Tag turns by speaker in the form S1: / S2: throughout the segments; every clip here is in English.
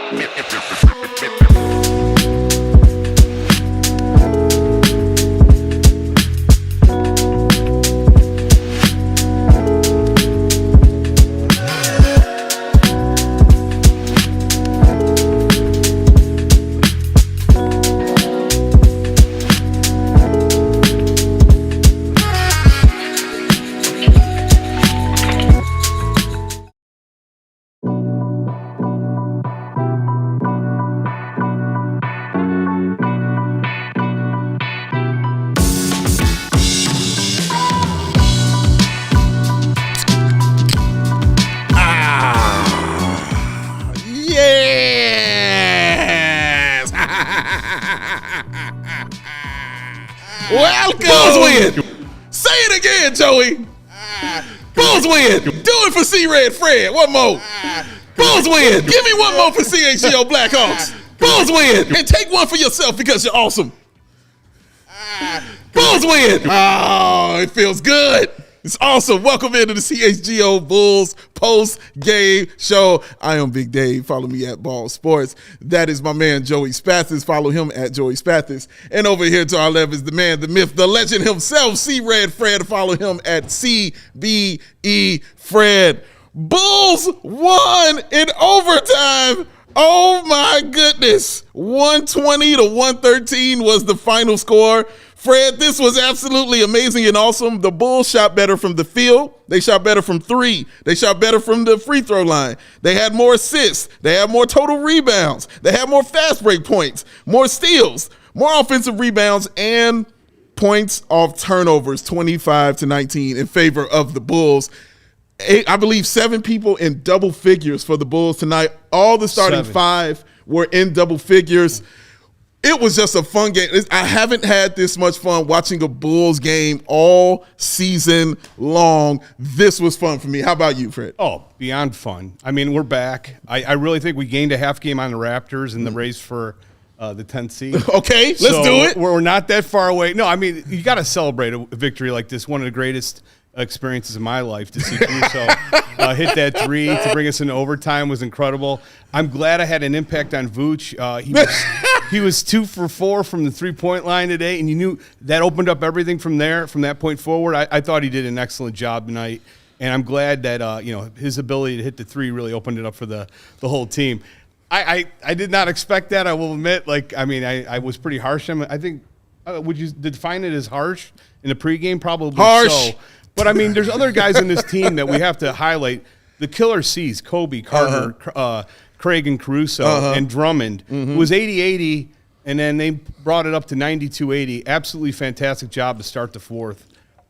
S1: Welcome. Bulls win. Say it again, Joey. Bulls win. Do it for C-Red Fred. One more. Bulls win. Give me one more for CHGO Blackhawks. Bulls win. And take one for yourself because you're awesome. Bulls win. Oh, it feels good. It's awesome. Welcome into the CHGO Bulls Postgame Show. I am Big Dave. Follow me at Ball Sports. That is my man, Joey Spathis. Follow him at Joey Spathis. And over here to our left is the man, the myth, the legend himself, C-Red Fred. Follow him at CBE Fred. Bulls won in overtime. Oh, my goodness. 120 to 113 was the final score. Fred, this was absolutely amazing and awesome. The Bulls shot better from the field. They shot better from three. They shot better from the free throw line. They had more assists. They had more total rebounds. They had more fast break points, more steals, more offensive rebounds, and points off turnovers, 25 to 19 in favor of the Bulls. I believe 7 people in double figures for the Bulls tonight. All the starting 5 were in double figures. It was just a fun game. I haven't had this much fun watching a Bulls game all season long. This was fun for me. How about you, Fred?
S2: Oh, beyond fun. I mean, we're back. I really think we gained a half game on the Raptors in the race for the 10th seed.
S1: Okay, let's do it.
S2: We're not that far away. No, I mean, you got to celebrate a victory like this. One of the greatest experiences of my life to see Caruso hit that three to bring us into overtime was incredible. I'm glad I had an impact on Vooch. He was 2 for 4 from the three-point line today, and you knew that opened up everything from there, from that point forward. I thought he did an excellent job tonight, and I'm glad that his ability to hit the three really opened it up for the whole team. I did not expect that, I will admit. I was pretty harsh on him. I think, would you define it as harsh in the pregame? Probably harsh. So. But, I mean, there's other guys in this team that we have to highlight. The killer C's, Coby, Carter, Craig and Caruso, and Drummond, who was 80-80, and then they brought it up to 92-80. Absolutely fantastic job to start the fourth.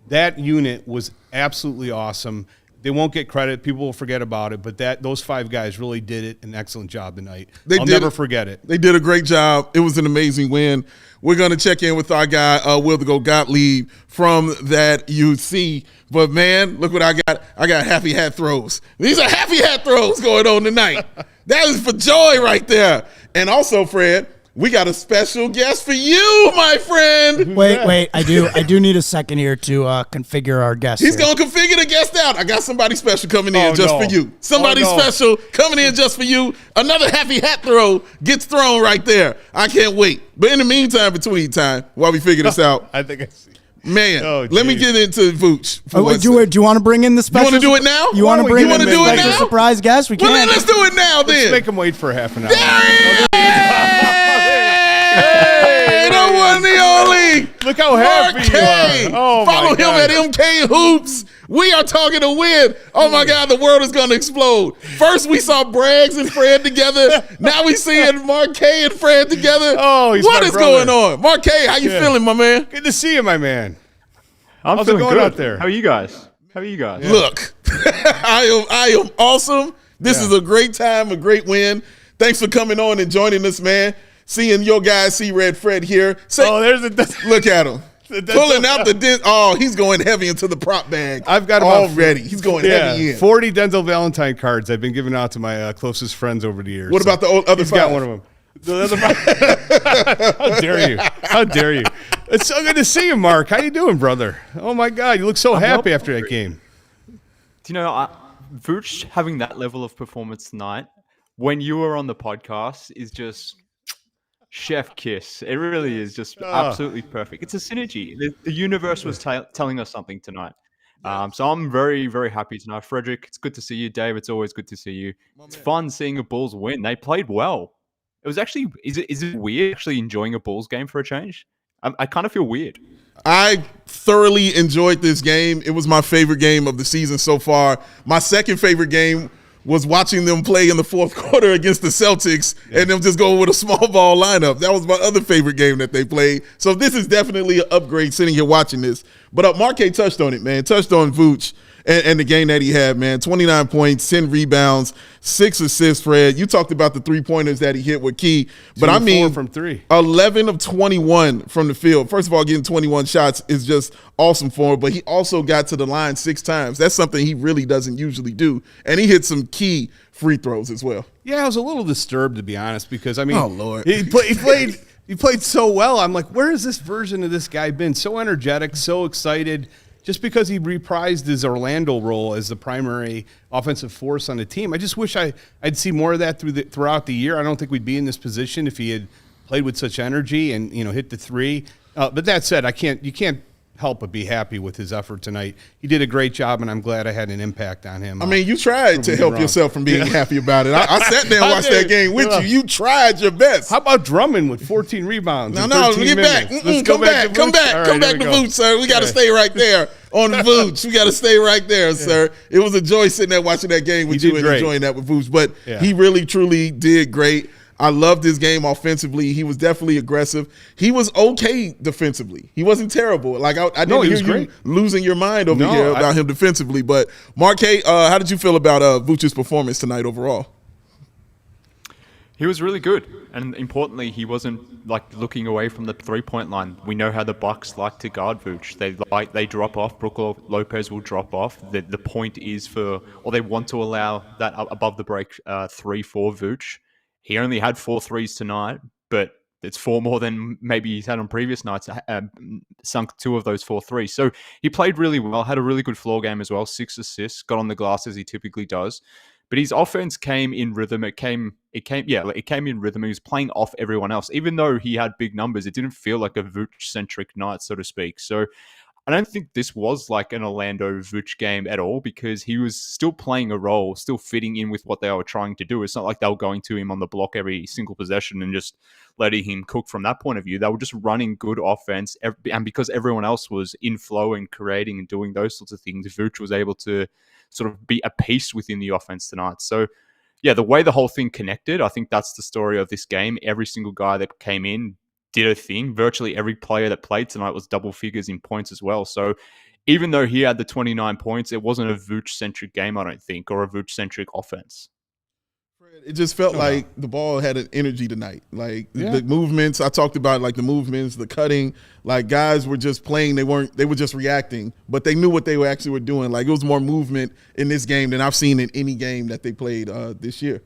S2: That unit was absolutely awesome. They won't get credit. People will forget about it, but those 5 guys really did it. An excellent job tonight. I'll never forget it.
S1: They did a great job. It was an amazing win. We're going to check in with our guy, Will the Go Gottlieb from that UC. But, man, look what I got. I got happy hat throws. These are happy hat throws going on tonight. That is for joy right there. And also, Fred, we got a special guest for you, my friend.
S3: Wait. I do need a second here to configure our guest.
S1: He's going to configure the guest out. I got somebody special coming in for you. Somebody special coming in just for you. Another happy hat throw gets thrown right there. I can't wait. But in the meantime, between time, while we figure this out.
S2: I think I see.
S1: Man, let me get into Vooch.
S3: Do you want to bring in the special?
S1: You want to do it now?
S3: You want to bring in the
S1: special
S3: special surprise guest? We can.
S1: Well, let's do it now then.
S2: Let's make him wait for half an hour.
S1: Hey, the one, the only.
S2: Look how happy you are. Oh,
S1: follow him at MK Hoops. We are talking to win. Oh, my God, the world is going to explode. First, we saw Braggs and Fred together. Now we seeing Marquet and Fred together.
S2: Oh,
S1: what is going on? Marquet, how you feeling, my man?
S2: Good to see you, my man.
S4: I'm
S2: How's
S4: feeling
S2: it going
S4: good
S2: out there?
S4: How are you guys?
S1: Yeah. Look, I am awesome. This is a great time, a great win. Thanks for coming on and joining us, man. Seeing your guy, C-Red Fred here. Look at him. Pulling out the dent. Oh, he's going heavy into the prop bag.
S2: I've got
S1: already. He's going heavy in.
S2: 40 Denzel Valentine cards I've been giving out to my closest friends over the years.
S1: What about the other 5?
S2: He's got one of them. The other 5. How dare you? How dare you? It's so good to see you, Mark. How you doing, brother? Oh, my God. You look so happy after that game.
S4: Do you know, Vooch having that level of performance tonight, when you were on the podcast is just chef kiss. It really is just absolutely perfect. It's a synergy. The universe was telling us something tonight. So I'm very, very happy tonight. Frederick, it's good to see you. Dave, it's always good to see you. It's fun seeing a Bulls win. They played well. It was actually, is it weird actually enjoying a Bulls game for a change? I kind of feel weird.
S1: I thoroughly enjoyed this game. It was my favorite game of the season so far. My second favorite game was watching them play in the fourth quarter against the Celtics and them just go with a small ball lineup. That was my other favorite game that they played. So this is definitely an upgrade sitting here watching this. But Marque touched on it, man. Touched on Vooch and the game that he had, man. 29 points, 10 rebounds, 6 assists, Fred. You talked about the three-pointers that he hit with Key. But I mean,
S2: from 3.
S1: 11 of 21 from the field. First of all, getting 21 shots is just awesome for him. But he also got to the line 6 times. That's something he really doesn't usually do. And he hit some key free throws as well.
S2: Yeah, I was a little disturbed, to be honest, because, I mean,
S1: oh, Lord.
S2: He played so well. I'm like, where has this version of this guy been? So energetic, so excited. Just because he reprised his Orlando role as the primary offensive force on the team. I just wish I'd see more of that throughout the year. I don't think we'd be in this position if he had played with such energy and, hit the 3. But that said, you can't help but be happy with his effort tonight. He did a great job, and I'm glad I had an impact on him.
S1: I mean, you tried to help yourself from being happy about it. I sat there and watched that game with you. You tried your best.
S2: How about Drummond with 14 rebounds?
S1: No, get back. Come back to Vooch, sir. We got to stay right there on Vooch. We got to stay right there, sir. It was a joy sitting there watching that game with you and enjoying that with Vooch. But he really, truly did great. I loved his game offensively. He was definitely aggressive. He was okay defensively. He wasn't terrible. Like I didn't hear you losing your mind over here about him defensively. But Marque, how did you feel about Vooch's performance tonight overall?
S4: He was really good, and importantly, he wasn't like looking away from the 3-point line. We know how the Bucks like to guard Vooch. They drop off. Brook Lopez will drop off. The point is they want to allow that above the break 3 for Vooch. He only had 4 threes tonight, but it's 4 more than maybe he's had on previous nights, sunk 2 of those 4 threes. So he played really well, had a really good floor game as well, 6 assists, got on the glass as he typically does. But his offense came in rhythm. It came in rhythm. He was playing off everyone else. Even though he had big numbers, it didn't feel like a Vooch-centric night, so to speak. So I don't think this was like an Orlando Vooch game at all, because he was still playing a role, still fitting in with what they were trying to do. It's not like they were going to him on the block every single possession and just letting him cook from that point of view. They were just running good offense. And because everyone else was in flow and creating and doing those sorts of things, Vooch was able to sort of be a piece within the offense tonight. So yeah, the way the whole thing connected, I think that's the story of this game. Every single guy that came in did a thing. Virtually every player that played tonight was double figures in points as well. So even though he had the 29 points, it wasn't a Vooch-centric game, I don't think, or a Vooch-centric offense.
S1: It just felt like the ball had an energy tonight. Like the movements, I talked about like the movements, the cutting, like guys were just playing. They were just reacting, but they knew what they were doing. Like it was more movement in this game than I've seen in any game that they played this year.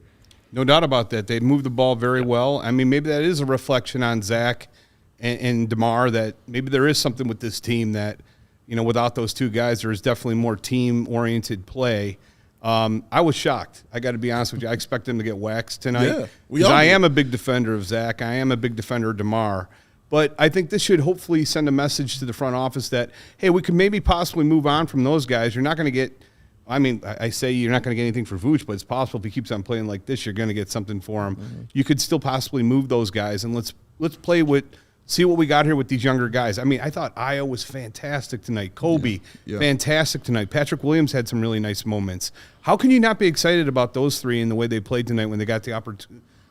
S2: No doubt about that. They moved the ball very well. I mean, maybe that is a reflection on Zach and DeMar, that maybe there is something with this team that, without those 2 guys, there is definitely more team-oriented play. I was shocked. I got to be honest with you. I expect them to get waxed tonight. Yeah, I am a big defender of Zach. I am a big defender of DeMar. But I think this should hopefully send a message to the front office that, hey, we could maybe possibly move on from those guys. You're not going to get – I say you're not going to get anything for Vooch, but it's possible if he keeps on playing like this, you're going to get something for him. Mm-hmm. You could still possibly move those guys, and let's play see what we got here with these younger guys. I mean, I thought Io was fantastic tonight. Coby, fantastic tonight. Patrick Williams had some really nice moments. How can you not be excited about those 3 and the way they played tonight when they got the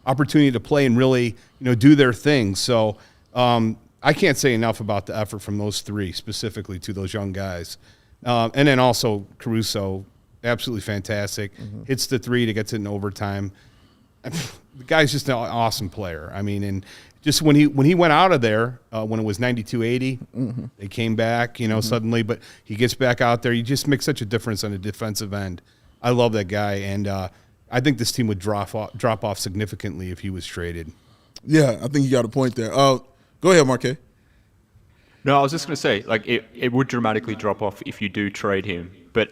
S2: opportunity to play and really, do their thing? So I can't say enough about the effort from those 3, specifically to those young guys. And then also Caruso, absolutely fantastic. Mm-hmm. Hits the 3 to get it in overtime. The guy's just an awesome player. I mean, and just when he went out of there, when it was 92-80, they came back, suddenly. But he gets back out there. He just makes such a difference on the defensive end. I love that guy, and I think this team would drop off significantly if he was traded.
S1: Yeah, I think you got a point there. Go ahead, Marque.
S4: No, I was just going to say, like, it would dramatically drop off if you do trade him. But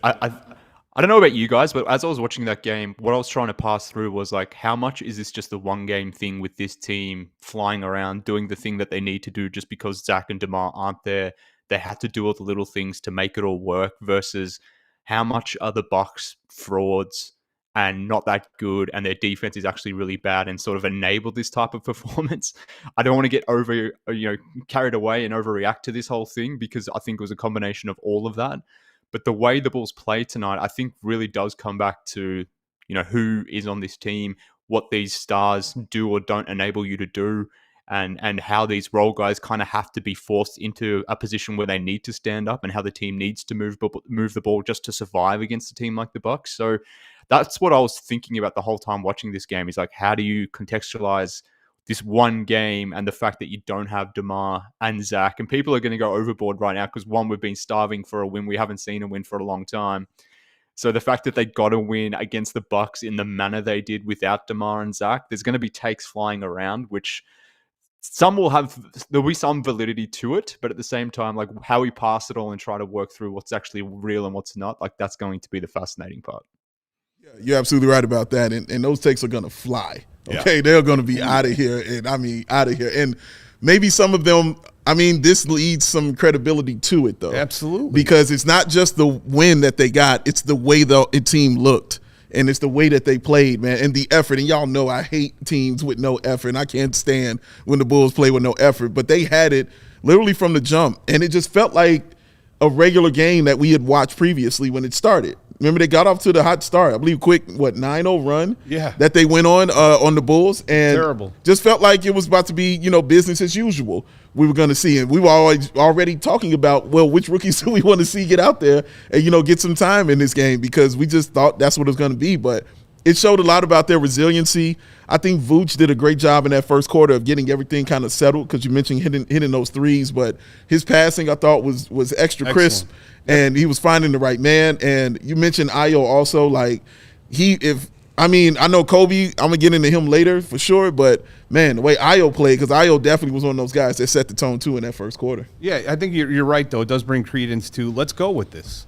S4: I don't know about you guys, but as I was watching that game, what I was trying to pass through was like, how much is this just a one game thing with this team flying around, doing the thing that they need to do just because Zach and DeMar aren't there? They had to do all the little things to make it all work versus how much are the Bucks frauds and not that good, and their defense is actually really bad and sort of enabled this type of performance. I don't want to get carried away and overreact to this whole thing because I think it was a combination of all of that. But the way the Bulls play tonight, I think really does come back to, who is on this team, what these stars do or don't enable you to do, and how these role guys kind of have to be forced into a position where they need to stand up and how the team needs to move the ball just to survive against a team like the Bucks. So that's what I was thinking about the whole time watching this game is like, how do you contextualize this one game and the fact that you don't have DeMar and Zach, and people are going to go overboard right now because one, we've been starving for a win. We haven't seen a win for a long time. So the fact that they got a win against the Bucks in the manner they did without DeMar and Zach, there's going to be takes flying around, which there'll be some validity to it, but at the same time, like how we pass it all and try to work through what's actually real and what's not, like that's going to be the fascinating part.
S1: Yeah, you're absolutely right about that, and those takes are going to fly. Okay, yeah. They're going to be out of here, out of here. And maybe some of them, this leads some credibility to it, though.
S2: Absolutely.
S1: Because it's not just the win that they got, it's the way the team looked. And it's the way that they played, man, and the effort. And y'all know I hate teams with no effort, and I can't stand when the Bulls play with no effort. But they had it literally from the jump, and it just felt like a regular game that we had watched previously when it started. Remember, they got off to the hot start. I believe quick, 9-0 run that they went on the Bulls. And
S2: terrible.
S1: Just felt like it was about to be, business as usual we were going to see. And we were already talking about, well, which rookies do we want to see get out there and, get some time in this game because we just thought that's what it was going to be. But it showed a lot about their resiliency. I think Vooch did a great job in that first quarter of getting everything kind of settled because you mentioned hitting those threes. But his passing, I thought, was extra crisp. And he was finding the right man. And you mentioned Ayo also. Like, I know Coby, I'm going to get into him later for sure. But, man, the way Ayo played, because Ayo definitely was one of those guys that set the tone, too, in that first quarter.
S2: Yeah, I think you're right, though. It does bring credence to let's go with this.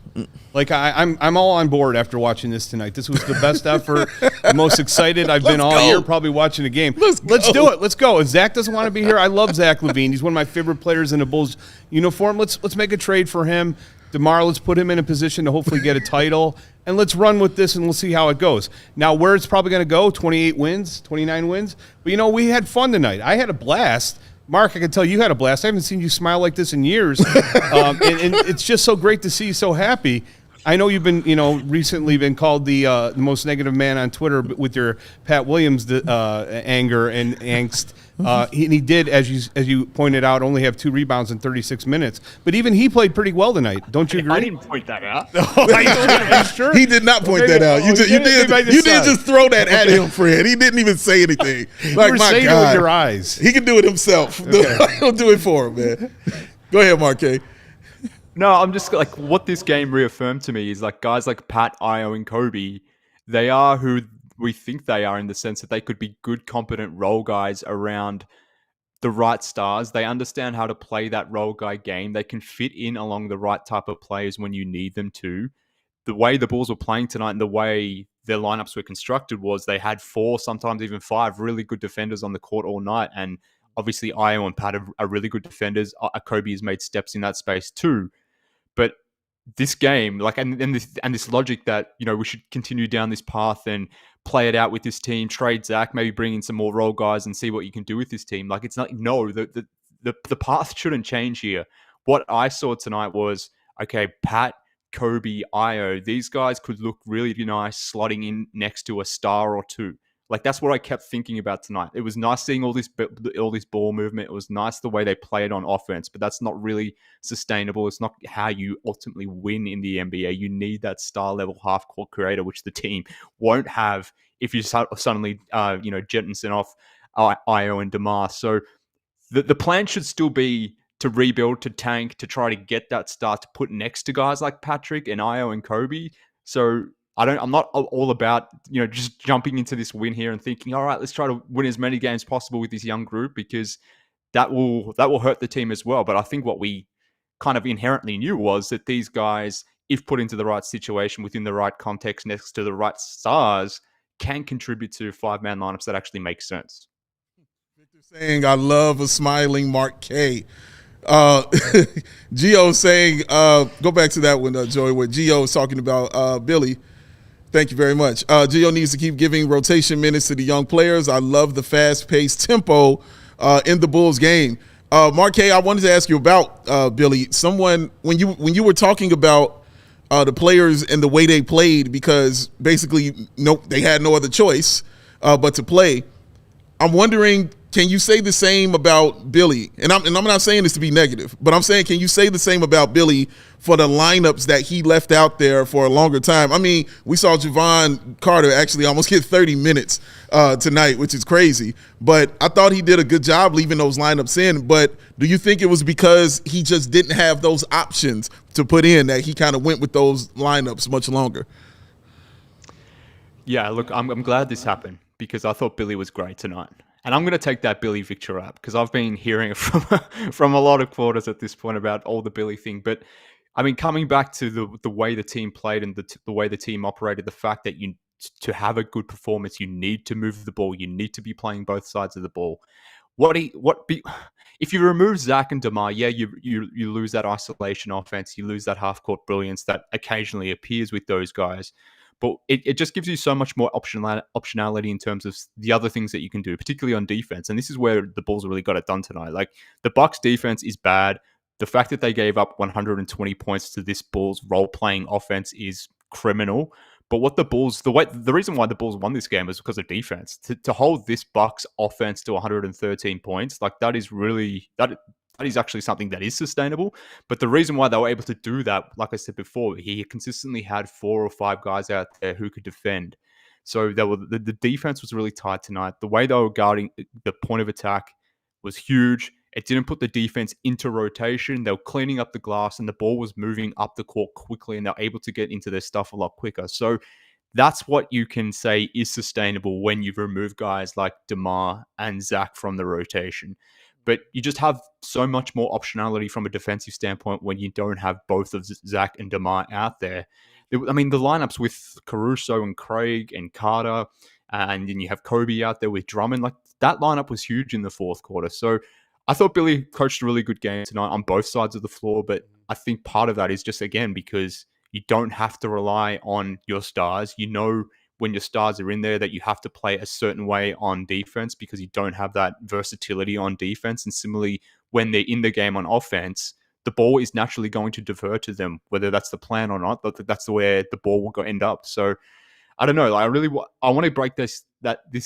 S2: Like, I'm all on board after watching this tonight. This was the best effort, the most excited I've been all year probably watching a game. Let's do it. Let's go. If Zach doesn't want to be here, I love Zach LaVine. He's one of my favorite players in the Bulls uniform. Let's make a trade for him. DeMar, let's put him in a position to hopefully get a title, and let's run with this, and we'll see how it goes. Now, where it's probably going to go, 28 wins, 29 wins. But, we had fun tonight. I had a blast. Mark, I can tell you had a blast. I haven't seen you smile like this in years, and it's just so great to see you so happy. I know you've been, recently been called the most negative man on Twitter with your Pat Williams anger and angst. He did, as you pointed out, only have 2 rebounds in 36 minutes. But even he played pretty well tonight. Don't you agree?
S4: I didn't point that out.
S2: Sure?
S1: He did not point that out. You did just throw that at him, Fred. He didn't even say anything. Like,
S2: you were
S1: my
S2: saying
S1: God.
S2: it with your eyes.
S1: He can do it himself.
S2: Okay.
S1: He'll do it for him, man. Go ahead, Mark K.
S4: No, I'm just like, what this game reaffirmed to me is like guys like Pat, Ayo, and Coby, they are who we think they are in the sense that they could be good, competent role guys around the right stars. They understand how to play that role guy game. They can fit in along the right type of players when you need them to. The way the Bulls were playing tonight and the way their lineups were constructed was they had 4, sometimes even 5 really good defenders on the court all night. And obviously Ayo and Pat are really good defenders. Coby has made steps in that space too. But this game, and this logic that, we should continue down this path and play it out with this team, trade Zach, maybe bring in some more role guys and see what you can do with this team. Like, it's not, the path shouldn't change here. What I saw tonight was, okay, Pat, Coby, Ayo, these guys could look really nice slotting in next to a star or two. Like, that's what I kept thinking about tonight. It was nice seeing all this ball movement. It was nice the way they played on offense, but that's not really sustainable. It's not how you ultimately win in the NBA. You need that star-level half-court creator, which the team won't have if you suddenly, jettison off Ayo and DeMar. So the plan should still be to rebuild, to tank, to try to get that star to put next to guys like Patrick and Ayo and Coby. So I'm not all about, just jumping into this win here and thinking, all right, let's try to win as many games possible with this young group, because that will hurt the team as well. But I think what we kind of inherently knew was that these guys if put into the right situation, within the right context, next to the right stars, can contribute to 5-man lineups that actually make sense.
S1: Saying, I love a smiling Mark K. Gio saying, go back to that one, Joey, where Gio is talking about Billy. Thank you very much. Gio needs to keep giving rotation minutes to the young players. I love the fast-paced tempo in the Bulls game. Mark K, I wanted to ask you about Billy. When you were talking about the players and the way they played, because basically they had no other choice but to play. I'm wondering, can you say the same about Billy? And I'm not saying this to be negative, but I'm saying, can you say the same about Billy for the lineups that he left out there for a longer time? I mean, we saw Javon Carter actually almost get 30 minutes tonight, which is crazy. But I thought he did a good job leaving those lineups in. But do you think it was because he just didn't have those options to put in that he kind of went with those lineups much longer?
S4: Yeah, look, I'm glad this happened because I thought Billy was great tonight. And I'm going to take that Billy Victor rap because I've been hearing it from a lot of quarters at this point about all the Billy thing. But I mean, coming back to the way the team played and the way the team operated, the fact that to have a good performance, you need to move the ball. You need to be playing both sides of the ball. If you remove Zach and DeMar, yeah, you lose that isolation offense. You lose that half-court brilliance that occasionally appears with those guys. But it just gives you so much more optionality in terms of the other things that you can do, particularly on defense. And this is where the Bulls really got it done tonight. Like, the Bucks defense is bad. The fact that they gave up 120 points to this Bulls role-playing offense is criminal. But the reason why the Bulls won this game is because of defense. To hold this Bucks offense to 113 points, like that is actually something that is sustainable. But the reason why they were able to do that, like I said before, he consistently had 4 or 5 guys out there who could defend. So the defense was really tight tonight. The way they were guarding the point of attack was huge. It didn't put the defense into rotation. They were cleaning up the glass and the ball was moving up the court quickly and they're able to get into their stuff a lot quicker. So that's what you can say is sustainable when you've removed guys like DeMar and Zach from the rotation. But you just have so much more optionality from a defensive standpoint when you don't have both of Zach and DeMar out there. I mean, the lineups with Caruso and Craig and Carter, and then you have Coby out there with Drummond, like that lineup was huge in the fourth quarter. So I thought Billy coached a really good game tonight on both sides of the floor, but I think part of that is just, again, because you don't have to rely on your stars. You know when your stars are in there that you have to play a certain way on defense because you don't have that versatility on defense. And similarly, when they're in the game on offense, the ball is naturally going to divert to them, whether that's the plan or not. That's the way the ball will end up. So I don't know. I want to break this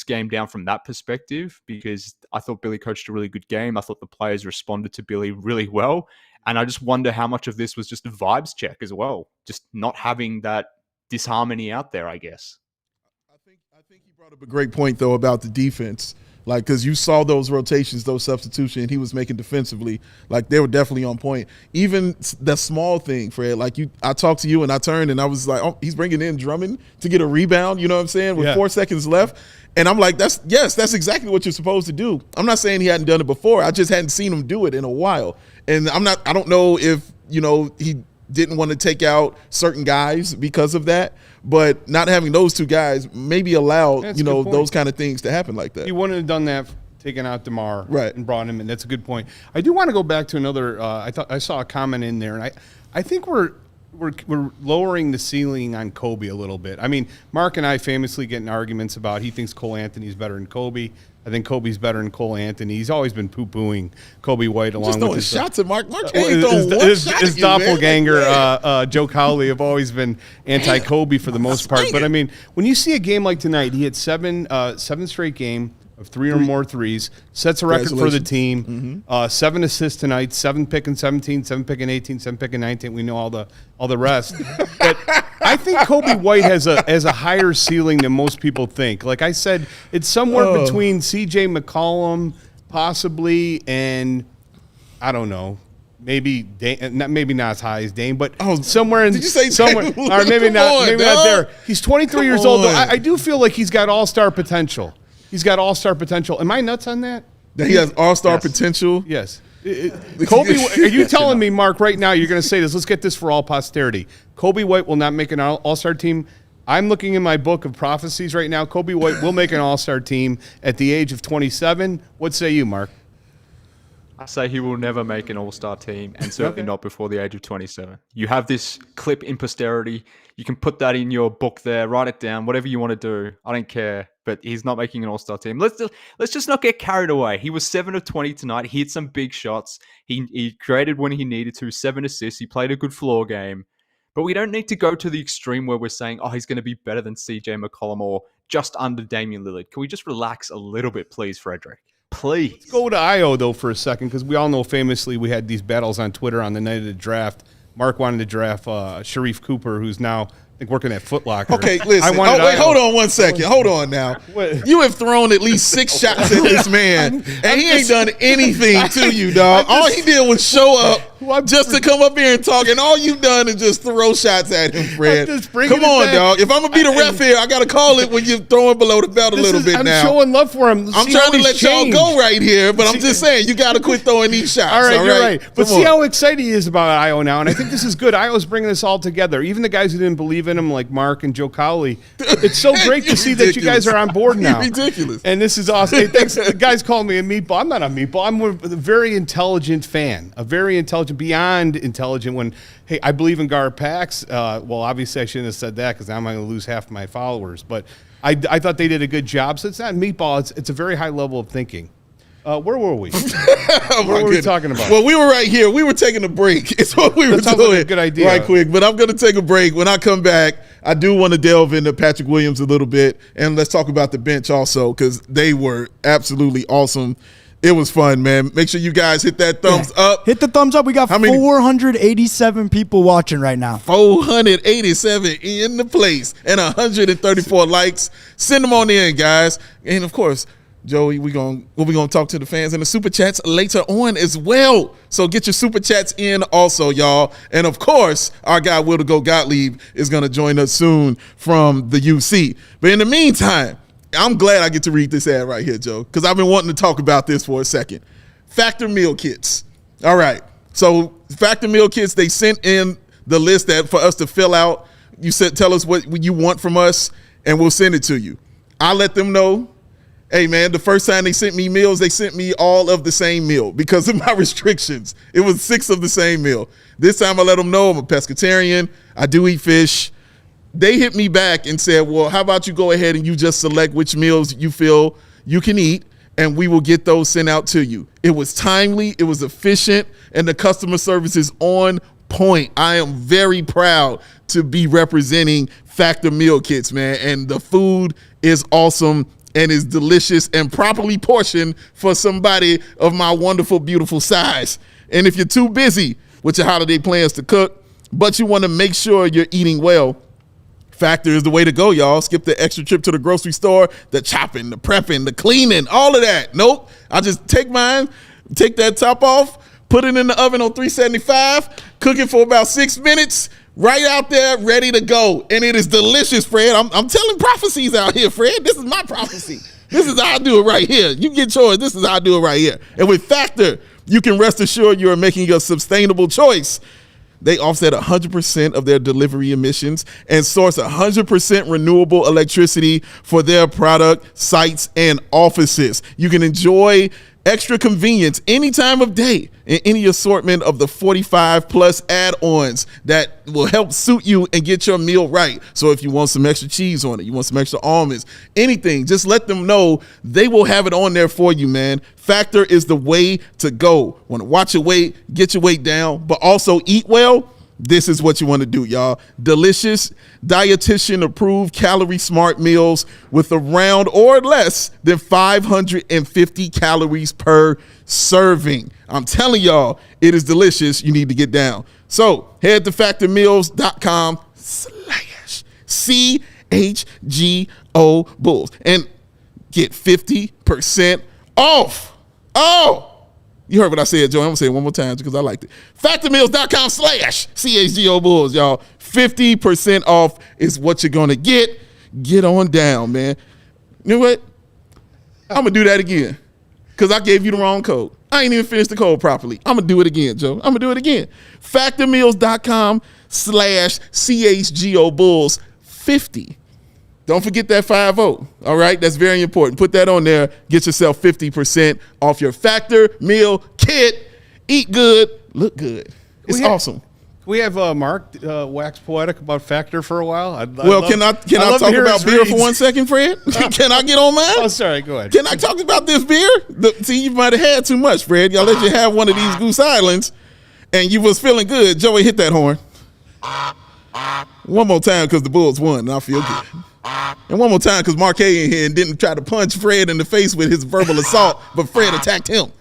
S4: game down from that perspective because I thought Billy coached a really good game. I thought the players responded to Billy really well. And I just wonder how much of this was just a vibes check as well. Just not having that disharmony out there, I guess.
S1: I think he brought up a great point, though, about the defense. Like, because you saw those rotations, those substitutions he was making defensively. Like, they were definitely on point. Even the small thing, Fred, like I talked to you and I turned and I was like, oh, he's bringing in Drummond to get a rebound, you know what I'm saying, with 4 seconds left. And I'm like, that's exactly what you're supposed to do. I'm not saying he hadn't done it before. I just hadn't seen him do it in a while. And I don't know if, he didn't want to take out certain guys because of that, but not having those two guys maybe allowed, those kind of things to happen like that.
S2: He wouldn't have done that, taking out DeMar
S1: and
S2: brought him in. That's a good point. I do want to go back to another, I saw a comment in there, and I think we're lowering the ceiling on Coby a little bit. I mean, Mark and I famously get in arguments about he thinks Cole Anthony's better than Coby. I think Kobe's better than Cole Anthony. He's always been poo-pooing Coby White along with his
S1: shots at Mark.
S2: His doppelganger, Joe Cowley, have always been anti-Kobe for the most part. But I mean, when you see a game like tonight, he had seven straight game of 3 or more threes, sets a record for the team. 7 assists tonight, 7 picking 17, 7 picking 18, 7 picking 19. We know all the rest. But I think Coby White has a higher ceiling than most people think. Like I said, it's somewhere between C.J. McCollum possibly and I don't know. Maybe not as high as Dame, but somewhere in. Did you say somewhere? Or maybe not. Maybe not there. He's 23 years old. Though. I do feel like he's got all-star potential. He's got all-star potential. Am I nuts on that?
S1: That he has all-star potential?
S2: Yes. Coby, are you telling me, Mark, right now you're going to say this? Let's get this for all posterity. Coby White will not make an all-star team. I'm looking in my book of prophecies right now. Coby White will make an all-star team at the age of 27. What say you, Mark?
S4: I say he will never make an all-star team, and certainly not before the age of 27. You have this clip in posterity. You can put that in your book there, write it down, whatever you want to do. I don't care, but he's not making an all-star team. Let's just not get carried away. He was 7 of 20 tonight. He hit some big shots. He created when he needed to, 7 assists. He played a good floor game. But we don't need to go to the extreme where we're saying, oh, he's going to be better than CJ McCollum or just under Damian Lillard. Can we just relax a little bit, please, Frederick? Please.
S2: Let's go to Io, though, for a second, because we all know famously we had these battles on Twitter on the night of the draft. Mark wanted to draft Sharif Cooper, who's now, I think, working at Foot Locker.
S1: Okay, listen. Hold on 1 second. Hold on now.
S2: What?
S1: You have thrown at least 6 shots at this man, and he ain't done anything to you, dog. All he did was show up just to come up here and talk, and all you've done is just throw shots at him, Fred. Come on, dog. If I'm going to be the ref here, I got to call it when you're throwing below the belt a little bit now.
S2: I'm showing love for him.
S1: I'm trying to let y'all go right here, but I'm just saying, you got to quit throwing these shots.
S2: All right, you're right. But see how excited he is about Io now, and I think this is good. Io's bringing this all together. Even the guys who didn't believe in him, like Mark and Joe Cowley, it's so great to see that you guys are on board now.
S1: Ridiculous.
S2: And this is awesome. Hey, thanks. The guys call me a meatball. I'm not a meatball. I'm a very intelligent fan, a very intelligent, beyond intelligent when, hey, I believe in Gar Pax. Well, obviously I shouldn't have said that because now I'm going to lose half my followers. But I thought they did a good job. So it's not meatball. It's a very high level of thinking. Where were we? What were we talking about?
S1: Well, we were right here. We were taking a break. It's what we were doing.
S2: Like a good idea.
S1: Right quick. But I'm going to take a break. When I come back, I do want to delve into Patrick Williams a little bit. And let's talk about the bench also because they were absolutely awesome. It was fun, man. Make sure you guys hit that thumbs up.
S3: Hit the thumbs up. We got 487 people watching right now.
S1: 487 in the place and 134 likes. Send them on in, guys. And, of course, Joey, we're gonna talk to the fans in the super chats later on as well. So get your super chats in also, y'all. And of course, our guy Will to Go Gottlieb is gonna join us soon from the UC. But in the meantime, I'm glad I get to read this ad right here, Joe, because I've been wanting to talk about this for a second. Factor meal kits. All right. So Factor meal kits, they sent in the list that for us to fill out. You said tell us what you want from us, and we'll send it to you. I let them know. Hey, man, the first time they sent me meals, they sent me all of the same meal because of my restrictions. It was 6 of the same meal. This time I let them know I'm a pescatarian. I do eat fish. They hit me back and said, well, how about you go ahead and you just select which meals you feel you can eat, and we will get those sent out to you. It was timely. It was efficient, and the customer service is on point. I am very proud to be representing Factor meal kits, man, and the food is awesome and is delicious and properly portioned for somebody of my wonderful, beautiful size. And if you're too busy with your holiday plans to cook, but you want to make sure you're eating well, Factor is the way to go, y'all. Skip the extra trip to the grocery store, the chopping, the prepping, the cleaning, all of that. Nope. I just take mine, take that top off, put it in the oven on 375, cook it for about 6 minutes, right out there, ready to go. And it is delicious, Fred. I'm telling prophecies out here, Fred. This is my prophecy. This is how I do it right here. You get yours. This is how I do it right here. And with Factor, you can rest assured you are making a sustainable choice. They offset 100% of their delivery emissions and source 100% renewable electricity for their product, sites, and offices. You can enjoy extra convenience any time of day in any assortment of the 45 plus add-ons that will help suit you and get your meal right. So if you want some extra cheese on it, you want some extra almonds, anything, just let them know. They will have it on there for you, man. Factor is the way to go. Want to watch your weight, get your weight down, but also eat well? This is what you want to do, y'all. Delicious, dietitian-approved, calorie-smart meals with around or less than 550 calories per serving. I'm telling y'all, it is delicious. You need to get down. So head to factormeals.com/CHGO Bulls and get 50% off. Oh! You heard what I said, Joe. I'm going to say it one more time because I liked it. Factormeals.com/CHGO Bulls, y'all. 50% off is what you're going to get. Get on down, man. You know what? I'm going to do that again because I gave you the wrong code. I ain't even finished the code properly. I'm going to do it again, Joe. I'm going to do it again. Factormeals.com/CHGO Bulls 50. Don't forget that 50. All right, that's very important. Put that on there. Get yourself 50% off your Factor Meal Kit. Eat good, look good. It's awesome.
S2: We have Mark wax poetic about Factor for a while.
S1: Can I talk about beer for 1 second, Fred? Can I get on mine?
S2: Oh, sorry. Go ahead.
S1: Can I talk about this beer? See, you might have had too much, Fred. Y'all let you have one of these Goose Islands, and you was feeling good. Joey, hit that horn. One more time because the Bulls won, and I feel good. And one more time because Marquet in here and didn't try to punch Fred in the face with his verbal assault, but Fred attacked him.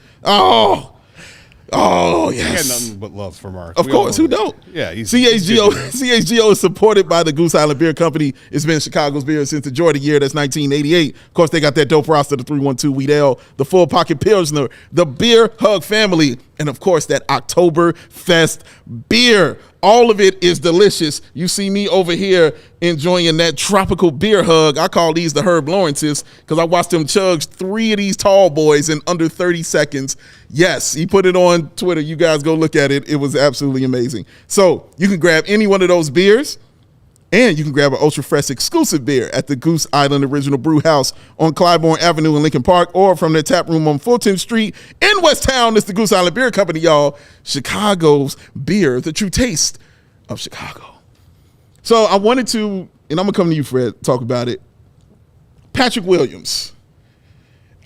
S1: Oh, yes.
S2: I had nothing but love for Mark.
S1: Of course, who don't?
S2: Yeah.
S1: CHGO is supported by the Goose Island Beer Company. It's been Chicago's beer since the Jordan year. That's 1988. Of course, they got that dope roster, the 312 Wheat Ale, the Full Pocket Pilsner, the Beer Hug family, and of course, that Oktoberfest beer. All of it is delicious. You see me over here enjoying that tropical beer hug. I call these the Herb Lawrences because I watched him chug 3 of these tall boys in under 30 seconds. Yes, he put it on Twitter. You guys go look at it. It was absolutely amazing. So you can grab any one of those beers, and you can grab an Ultra Fresh exclusive beer at the Goose Island Original Brew House on Clybourne Avenue in Lincoln Park, or from their tap room on Fulton Street in West Town. It's the Goose Island Beer Company, y'all. Chicago's beer, the true taste of Chicago. So I wanted to, and I'm going to come to you, Fred, talk about it. Patrick Williams.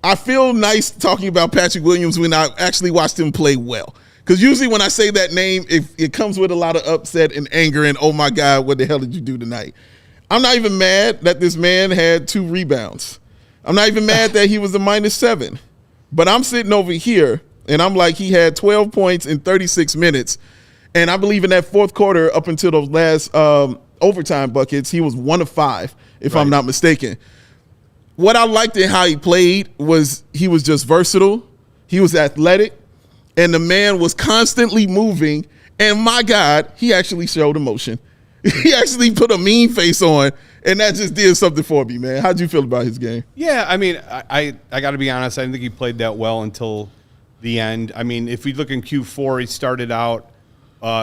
S1: I feel nice talking about Patrick Williams when I actually watched him play well. Because usually when I say that name, it comes with a lot of upset and anger and, oh, my God, what the hell did you do tonight? I'm not even mad that this man had 2 rebounds. I'm not even mad that he was a -7. But I'm sitting over here, and I'm like, he had 12 points in 36 minutes. And I believe in that fourth quarter, up until those last overtime buckets, he was 1 of 5, if I'm not mistaken. What I liked in how he played was he was just versatile. He was athletic. And the man was constantly moving. And my God, he actually showed emotion. He actually put a mean face on. And that just did something for me, man. How'd you feel about his game?
S2: Yeah, I mean, I got to be honest. I didn't think he played that well until the end. I mean, if we look in Q4, he started out.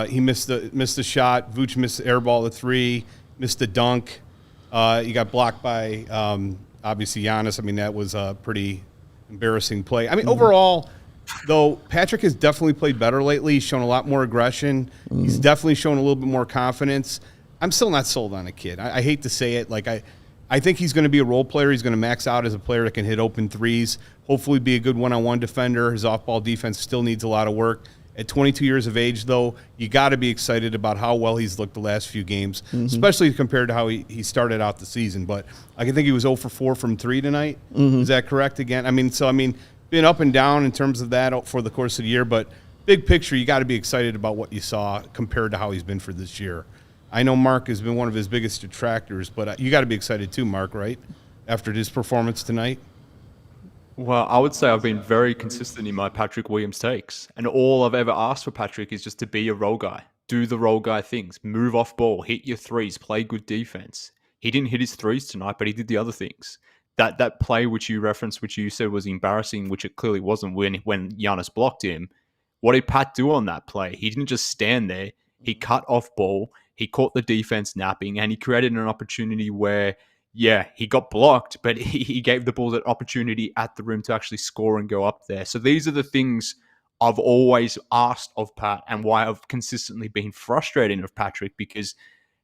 S2: He missed the shot. Vuce missed the air ball at 3, missed the dunk. He got blocked by, obviously, Giannis. I mean, that was a pretty embarrassing play. I mean, overall, though, Patrick has definitely played better lately. He's shown a lot more aggression. He's definitely shown a little bit more confidence. I'm still not sold on the kid. I hate to say it. Like, I think he's going to be a role player. He's going to max out as a player that can hit open threes, hopefully be a good one-on-one defender. His off-ball defense still needs a lot of work. At 22 years of age, though, you got to be excited about how well he's looked the last few games, especially compared to how he started out the season. But I think he was 0 for 4 from 3 tonight. Is that correct again? I mean, been up and down in terms of that for the course of the year. But big picture, you got to be excited about what you saw compared to how he's been for this year. I know Mark has been one of his biggest detractors, but you got to be excited too, Mark, right? After his performance tonight.
S4: Well, I would say I've been very consistent in my Patrick Williams takes. And all I've ever asked for Patrick is just to be a role guy. Do the role guy things. Move off ball. Hit your threes. Play good defense. He didn't hit his threes tonight, but he did the other things. That play which you referenced, which you said was embarrassing, which it clearly wasn't when Giannis blocked him. What did Pat do on that play? He didn't just stand there. He cut off ball. He caught the defense napping, and he created an opportunity where, yeah, he got blocked, but he gave the Bulls an opportunity at the rim to actually score and go up there. So these are the things I've always asked of Pat, and why I've consistently been frustrated of Patrick, because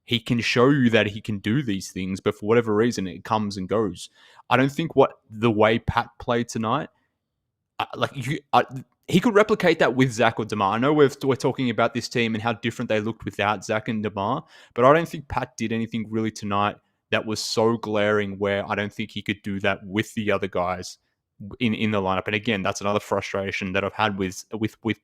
S4: he can show you that he can do these things, but for whatever reason, it comes and goes. I don't think the way Pat played tonight, he could replicate that with Zach or DeMar. I know we're talking about this team and how different they looked without Zach and DeMar, but I don't think Pat did anything really tonight that was so glaring where I don't think he could do that with the other guys in the lineup. And again, that's another frustration that I've had with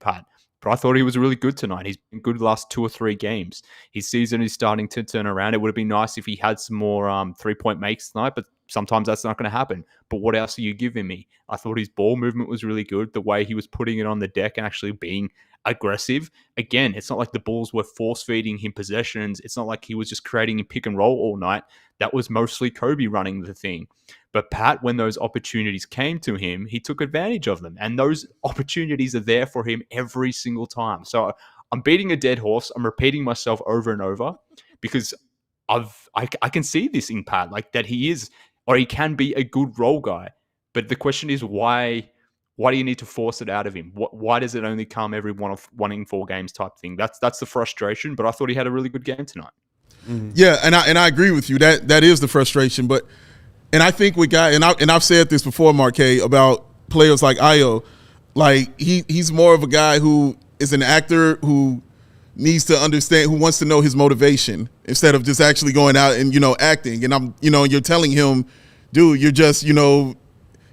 S4: Pat. But I thought he was really good tonight. He's been good the last 2 or 3 games. His season is starting to turn around. It would have been nice if he had some more 3-point makes tonight, but sometimes that's not going to happen. But what else are you giving me? I thought his ball movement was really good. The way he was putting it on the deck and actually being aggressive. Again, it's not like the Bulls were force feeding him possessions. It's not like he was just creating a pick and roll all night. That was mostly Coby running the thing. But Pat, when those opportunities came to him, he took advantage of them. And those opportunities are there for him every single time. So I'm beating a dead horse. I'm repeating myself over and over because I can see this in Pat, like that he is, or he can be a good role guy. But the question is, why do you need to force it out of him? Why does it only come every one in 4 games type thing? That's the frustration. But I thought he had a really good game tonight.
S1: Mm-hmm. Yeah, and I agree with you. That is the frustration. But and I think we got and I've said this before, Marquet, about players like Ayo. Like he's more of a guy who is an actor who needs to understand, who wants to know his motivation instead of just actually going out and acting. And you're telling him, dude, you're just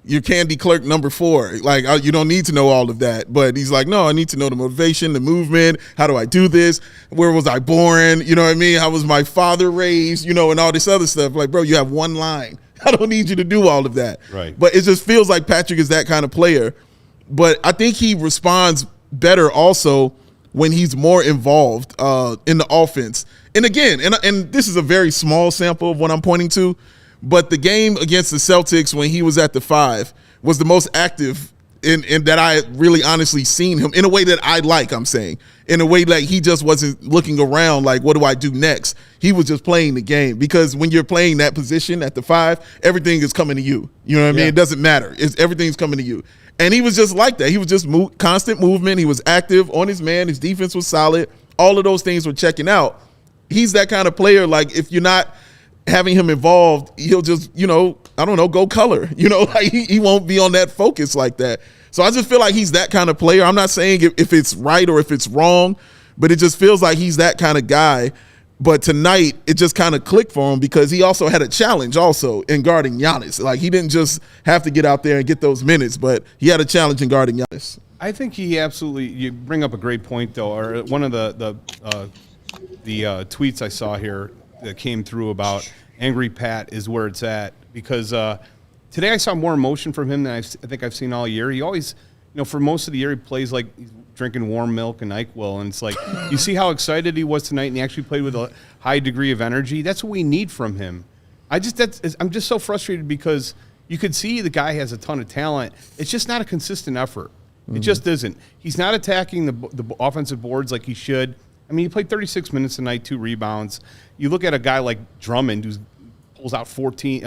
S1: you're candy clerk number 4. Like, you don't need to know all of that. But he's like, no, I need to know the motivation, the movement. How do I do this? Where was I born? You know what I mean? How was my father raised? And all this other stuff. Like, bro, you have one line. I don't need you to do all of that.
S2: Right.
S1: But it just feels like Patrick is that kind of player. But I think he responds better also when he's more involved in the offense. And again, and this is a very small sample of what I'm pointing to, but the game against the Celtics when he was at the 5 was the most active in that I really honestly seen him in a way that I like, I'm saying. In a way like he just wasn't looking around like, what do I do next? He was just playing the game, because when you're playing that position at the 5, everything is coming to you. You know what I mean? It doesn't matter. Everything's coming to you. And he was just like that. He was just constant movement. He was active on his man. His defense was solid. All of those things were checking out. He's that kind of player. Like, if you're not having him involved, he'll just, go color. Like he won't be on that focus like that. So I just feel like he's that kind of player. I'm not saying if it's right or if it's wrong, but it just feels like he's that kind of guy. But tonight, it just kind of clicked for him because he also had a challenge also in guarding Giannis. Like, he didn't just have to get out there and get those minutes, but he had a challenge in guarding Giannis.
S2: I think he absolutely – you bring up a great point, though. Or one of the tweets I saw here that came through about Angry Pat is where it's at, because today I saw more emotion from him than I think I've seen all year. He always – for most of the year, he plays like he's drinking warm milk and NyQuil, and it's like you see how excited he was tonight, and he actually played with a high degree of energy. That's what we need from him. I'm just so frustrated because you could see the guy has a ton of talent. It's just not a consistent effort. It just isn't. He's not attacking the offensive boards like he should. I mean, he played 36 minutes tonight, 2 rebounds. You look at a guy like Drummond who pulls out 14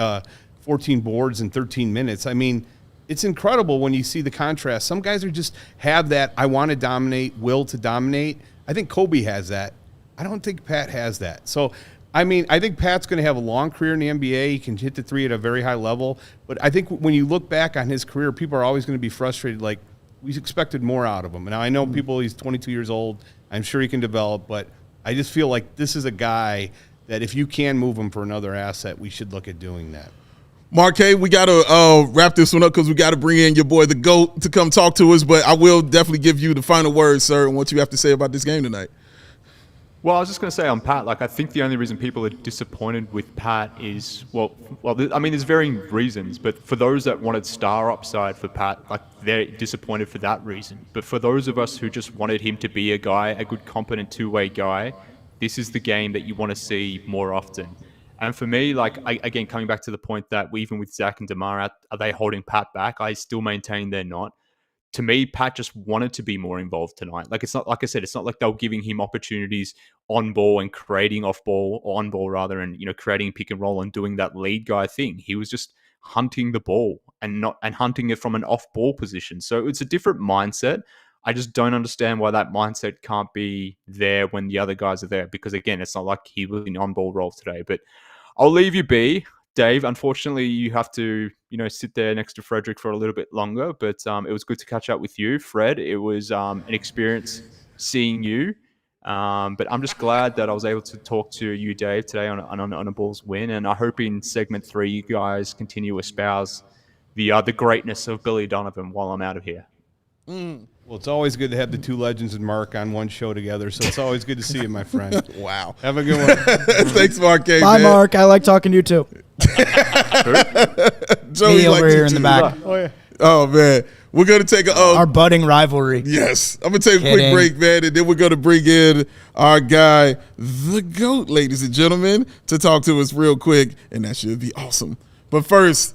S2: boards in 13 minutes. I mean, it's incredible when you see the contrast. Some guys have that I want to dominate, will to dominate. I think Coby has that. I don't think Pat has that. So, I mean, I think Pat's going to have a long career in the NBA. He can hit the 3 at a very high level. But I think when you look back on his career, people are always going to be frustrated, like, we expected more out of him. And I know he's 22 years old. I'm sure he can develop. But I just feel like this is a guy that if you can move him for another asset, we should look at doing that.
S1: Marquet, we got to wrap this one up because we got to bring in your boy, the GOAT, to come talk to us. But I will definitely give you the final word, sir, and what you have to say about this game tonight.
S4: Well, I was just going to say on Pat, like, I think the only reason people are disappointed with Pat is, I mean, there's varying reasons, but for those that wanted star upside for Pat, like, they're disappointed for that reason. But for those of us who just wanted him to be a good, competent two-way guy, this is the game that you want to see more often. And for me, like, again, coming back to the point that even with Zach and DeMar, are they holding Pat back? I still maintain they're not. To me, Pat just wanted to be more involved tonight. Like, it's not, like I said, it's not like they were giving him opportunities on ball and creating off ball, or on ball rather, and, creating pick and roll and doing that lead guy thing. He was just hunting the ball and hunting it from an off ball position. So it's a different mindset. I just don't understand why that mindset can't be there when the other guys are there, because again, it's not like he was in on ball role today. But I'll leave you be. Dave, unfortunately, you have to, sit there next to Frederick for a little bit longer, but it was good to catch up with you, Fred. It was an experience seeing you, but I'm just glad that I was able to talk to you, Dave, today on a Bulls win, and I hope in segment 3 you guys continue to espouse the greatness of Billy Donovan while I'm out of here.
S2: Well, it's always good to have the two legends and Mark on one show together, so it's always good to see you, my friend.
S1: Wow.
S2: Have a good one.
S1: Thanks, Mark.
S3: Bye, man. Mark. I like talking to you, too.
S1: Joey
S3: Me
S1: like
S3: over here in
S1: to
S3: the
S1: do.
S3: back.
S2: Oh yeah.
S1: Oh man, we're gonna take a
S3: Our budding rivalry.
S1: yes. I'm gonna take a quick
S3: Kidding.
S1: break, man, and then we're gonna bring in our guy, the GOAT, ladies and gentlemen, to talk to us real quick, and that should be awesome. But first,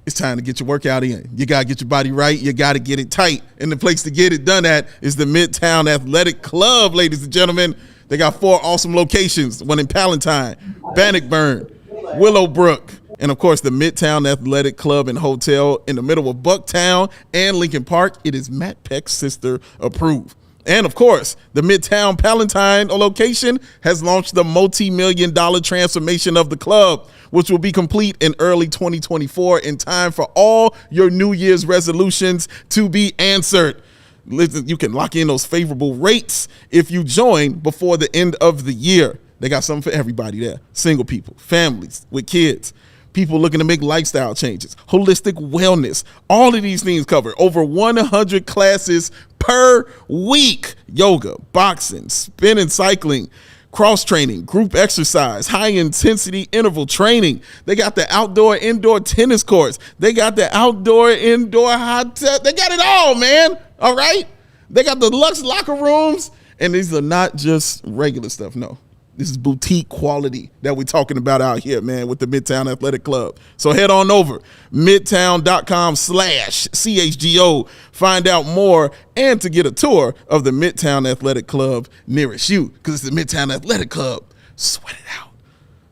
S1: it's time to get your workout in. You gotta get your body right. You gotta get it tight, and the place to get it done at is the Midtown Athletic Club, ladies and gentlemen. They got 4 awesome locations: one in Palatine, Bannockburn, Willowbrook, and of course the Midtown Athletic Club and Hotel in the middle of Bucktown and Lincoln Park. It is Matt Peck's sister approved. And of course, the Midtown Palatine location has launched the multi-million-dollar transformation of the club, which will be complete in early 2024 in time for all your New Year's resolutions to be answered. Listen, you can lock in those favorable rates if you join before the end of the year. They got something for everybody there. Single people, families with kids, people looking to make lifestyle changes, holistic wellness. All of these things covered. Over 100 classes per week. Yoga, boxing, spinning, cycling, cross training, group exercise, high intensity interval training. They got the outdoor, indoor tennis courts. They got the outdoor, indoor hot tub. They got it all, man. All right. They got the luxe locker rooms. And these are not just regular stuff. No, this is boutique quality that we're talking about out here, man, with the Midtown Athletic Club. So head on over, midtown.com/CHGO. Find out more and to get a tour of the Midtown Athletic Club nearest you, because it's the Midtown Athletic Club. Sweat it out.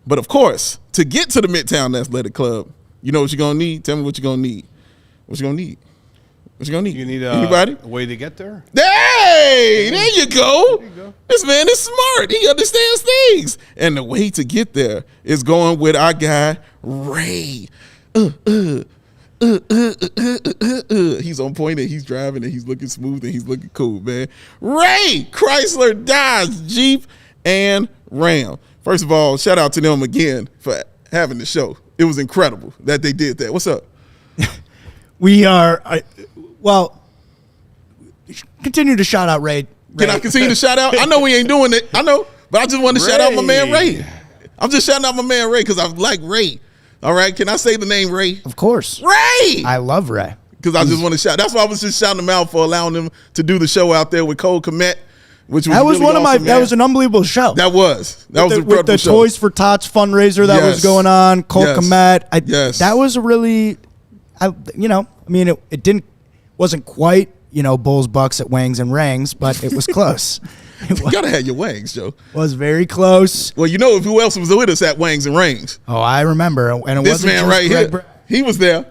S1: But of course, to get to the Midtown Athletic Club, you know what you're going to need? Tell me what you're going to need. What you going to need? What you going to need?
S2: You need
S1: Anybody?
S2: a way to get there?
S1: Hey, there you go. This man is smart. He understands things. And the way to get there is going with our guy, Ray. He's on point and he's driving and he's looking smooth and he's looking cool, man. Ray, Chrysler, Dodge, Jeep, and Ram. First of all, shout out to them again for having the show. It was incredible that they did that. What's up?
S3: We are, continue to shout out Ray.
S1: Can I continue to shout out? I know we ain't doing it. I know, but I just want to shout out my man Ray. I'm just shouting out my man Ray because I like Ray. All right, can I say the name Ray?
S3: Of course.
S1: Ray!
S3: I love Ray.
S1: Because I just want to shout. That's why I was just shouting him out for allowing him to do the show out there with Cole Komet, which was
S3: That was
S1: really
S3: one of my.
S1: awesome,
S3: that
S1: man.
S3: was an unbelievable show.
S1: That was an
S3: with
S1: incredible
S3: the
S1: show.
S3: Toys for Tots fundraiser that was
S1: Yes.
S3: going on. Cole
S1: Yes.
S3: Komet.
S1: Yes.
S3: That was a really, it wasn't quite, Bulls Bucks at Wangs and Rangs, but it was close. It
S1: You gotta have your wangs, Joe.
S3: was very close.
S1: Well, you know who else was with us at Wangs and Rings?
S3: Oh, I remember. And it
S1: This
S3: wasn't
S1: man
S3: just
S1: right
S3: Greg
S1: here.
S3: Bra-
S1: He was there.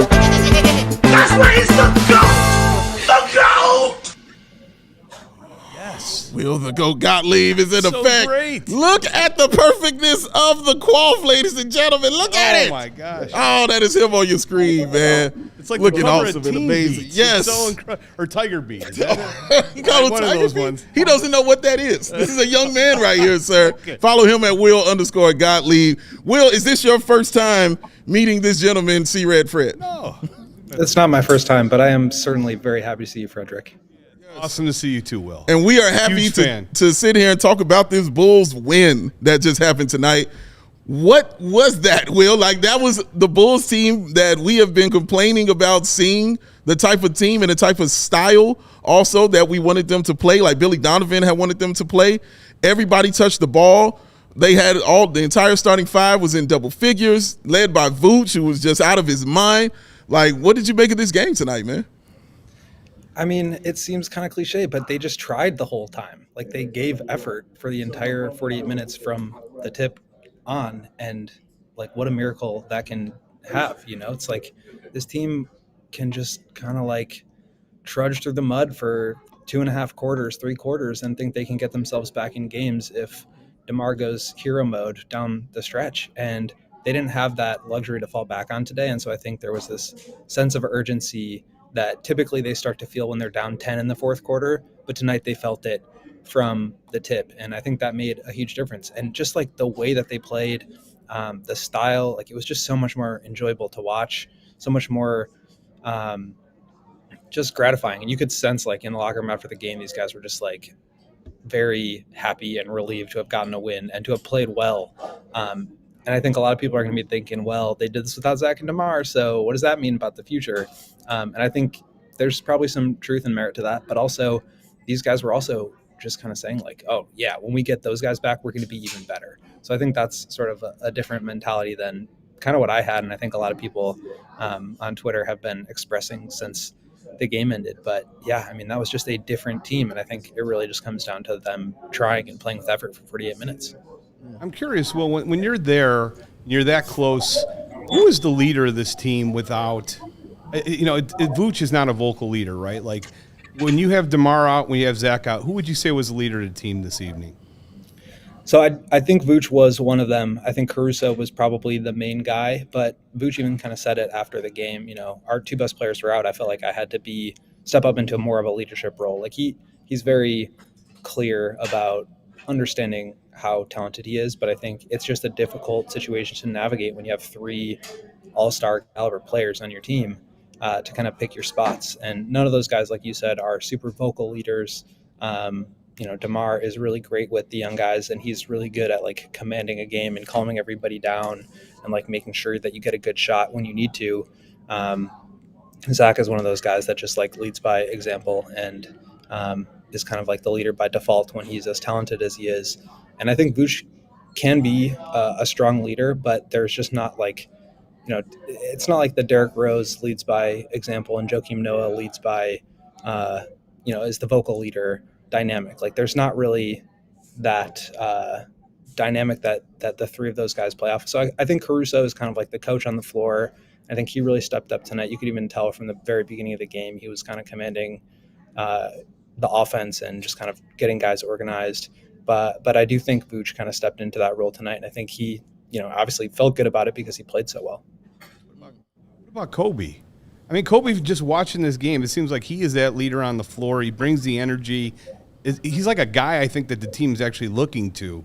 S5: That's where he's the GOAT! The GOAT!
S1: Will the GOAT Gottlieb is in
S2: So
S1: effect.
S2: great.
S1: Look at the perfectness of the quaff, ladies and gentlemen. Look at it.
S2: Oh my gosh.
S1: Oh, that is him on your screen, man.
S2: It's like
S1: looking
S2: the cover
S1: awesome
S2: of
S1: and
S2: Teen
S1: amazing.
S2: Beats.
S1: Yes.
S2: It's so incredible. Or Tiger Beat. Is that it?
S1: He called it
S2: One of
S1: Tiger
S2: those
S1: Beat.
S2: ones.
S1: He doesn't know what that is. This is a young man right here, sir. Follow him at Will_Gottlieb. Will, is this your first time meeting this gentleman, C-Red Fred?
S2: Oh,
S6: It's not my first time, but I am certainly very happy to see you, Frederick.
S2: awesome to see you too, Will.
S1: And we are happy
S2: Huge fan.
S1: to sit here and talk about this Bulls win that just happened tonight. What was that, Will? Like, that was the Bulls team that we have been complaining about seeing, the type of team and the type of style also that we wanted them to play, like Billy Donovan had wanted them to play. Everybody touched the ball. They had the entire starting five was in double figures, led by Vooch, who was just out of his mind. Like, what did you make of this game tonight, man?
S6: I mean, it seems kind of cliche, but they just tried the whole time. Like, they gave effort for the entire 48 minutes from the tip on, and like, what a miracle that can have. It's like this team can just kind of like trudge through the mud for 2.5 quarters, 3 quarters, and think they can get themselves back in games if DeMar goes hero mode down the stretch. And they didn't have that luxury to fall back on today. And so I think there was this sense of urgency that typically they start to feel when they're down 10 in the fourth quarter, but tonight they felt it from the tip. And I think that made a huge difference. And just like the way that they played, the style, like, it was just so much more enjoyable to watch, so much more just gratifying. And you could sense, like, in the locker room after the game, these guys were just like very happy and relieved to have gotten a win and to have played well. And I think a lot of people are going to be thinking, well, they did this without Zach and DeMar, so what does that mean about the future? And I think there's probably some truth and merit to that, but also these guys were also just kind of saying like, oh yeah, when we get those guys back, we're going to be even better. So I think that's sort of a different mentality than kind of what I had. And I think a lot of people on Twitter have been expressing since the game ended. But yeah, I mean, that was just a different team. And I think it really just comes down to them trying and playing with effort for 48 minutes.
S2: I'm curious, Will, when you're there, you're that close, who is the leader of this team without, Vooch is not a vocal leader, right? Like when you have DeMar out, when you have Zach out, who would you say was the leader of the team this evening?
S6: So I think Vooch was one of them. I think Caruso was probably the main guy, but Vooch even kind of said it after the game. Our two best players were out. I felt like I had to step up into more of a leadership role. Like he's very clear about understanding how talented he is, but I think it's just a difficult situation to navigate when you have three all-star caliber players on your team to kind of pick your spots. And none of those guys, like you said, are super vocal leaders. DeMar is really great with the young guys, and he's really good at like commanding a game and calming everybody down and like making sure that you get a good shot when you need to. Zach is one of those guys that just like leads by example and is kind of like the leader by default when he's as talented as he is. And I think Vooch can be a strong leader, but there's just not like, it's not like the Derrick Rose leads by example and Joakim Noah leads by, is the vocal leader dynamic. Like there's not really that dynamic that the three of those guys play off. So I think Caruso is kind of like the coach on the floor. I think he really stepped up tonight. You could even tell from the very beginning of the game, he was kind of commanding the offense and just kind of getting guys organized. But I do think Vooch kind of stepped into that role tonight. And I think he, obviously felt good about it because he played so well.
S2: What about Coby? I mean, Coby, just watching this game, it seems like he is that leader on the floor. He brings the energy. He's like a guy I think that the team's actually looking to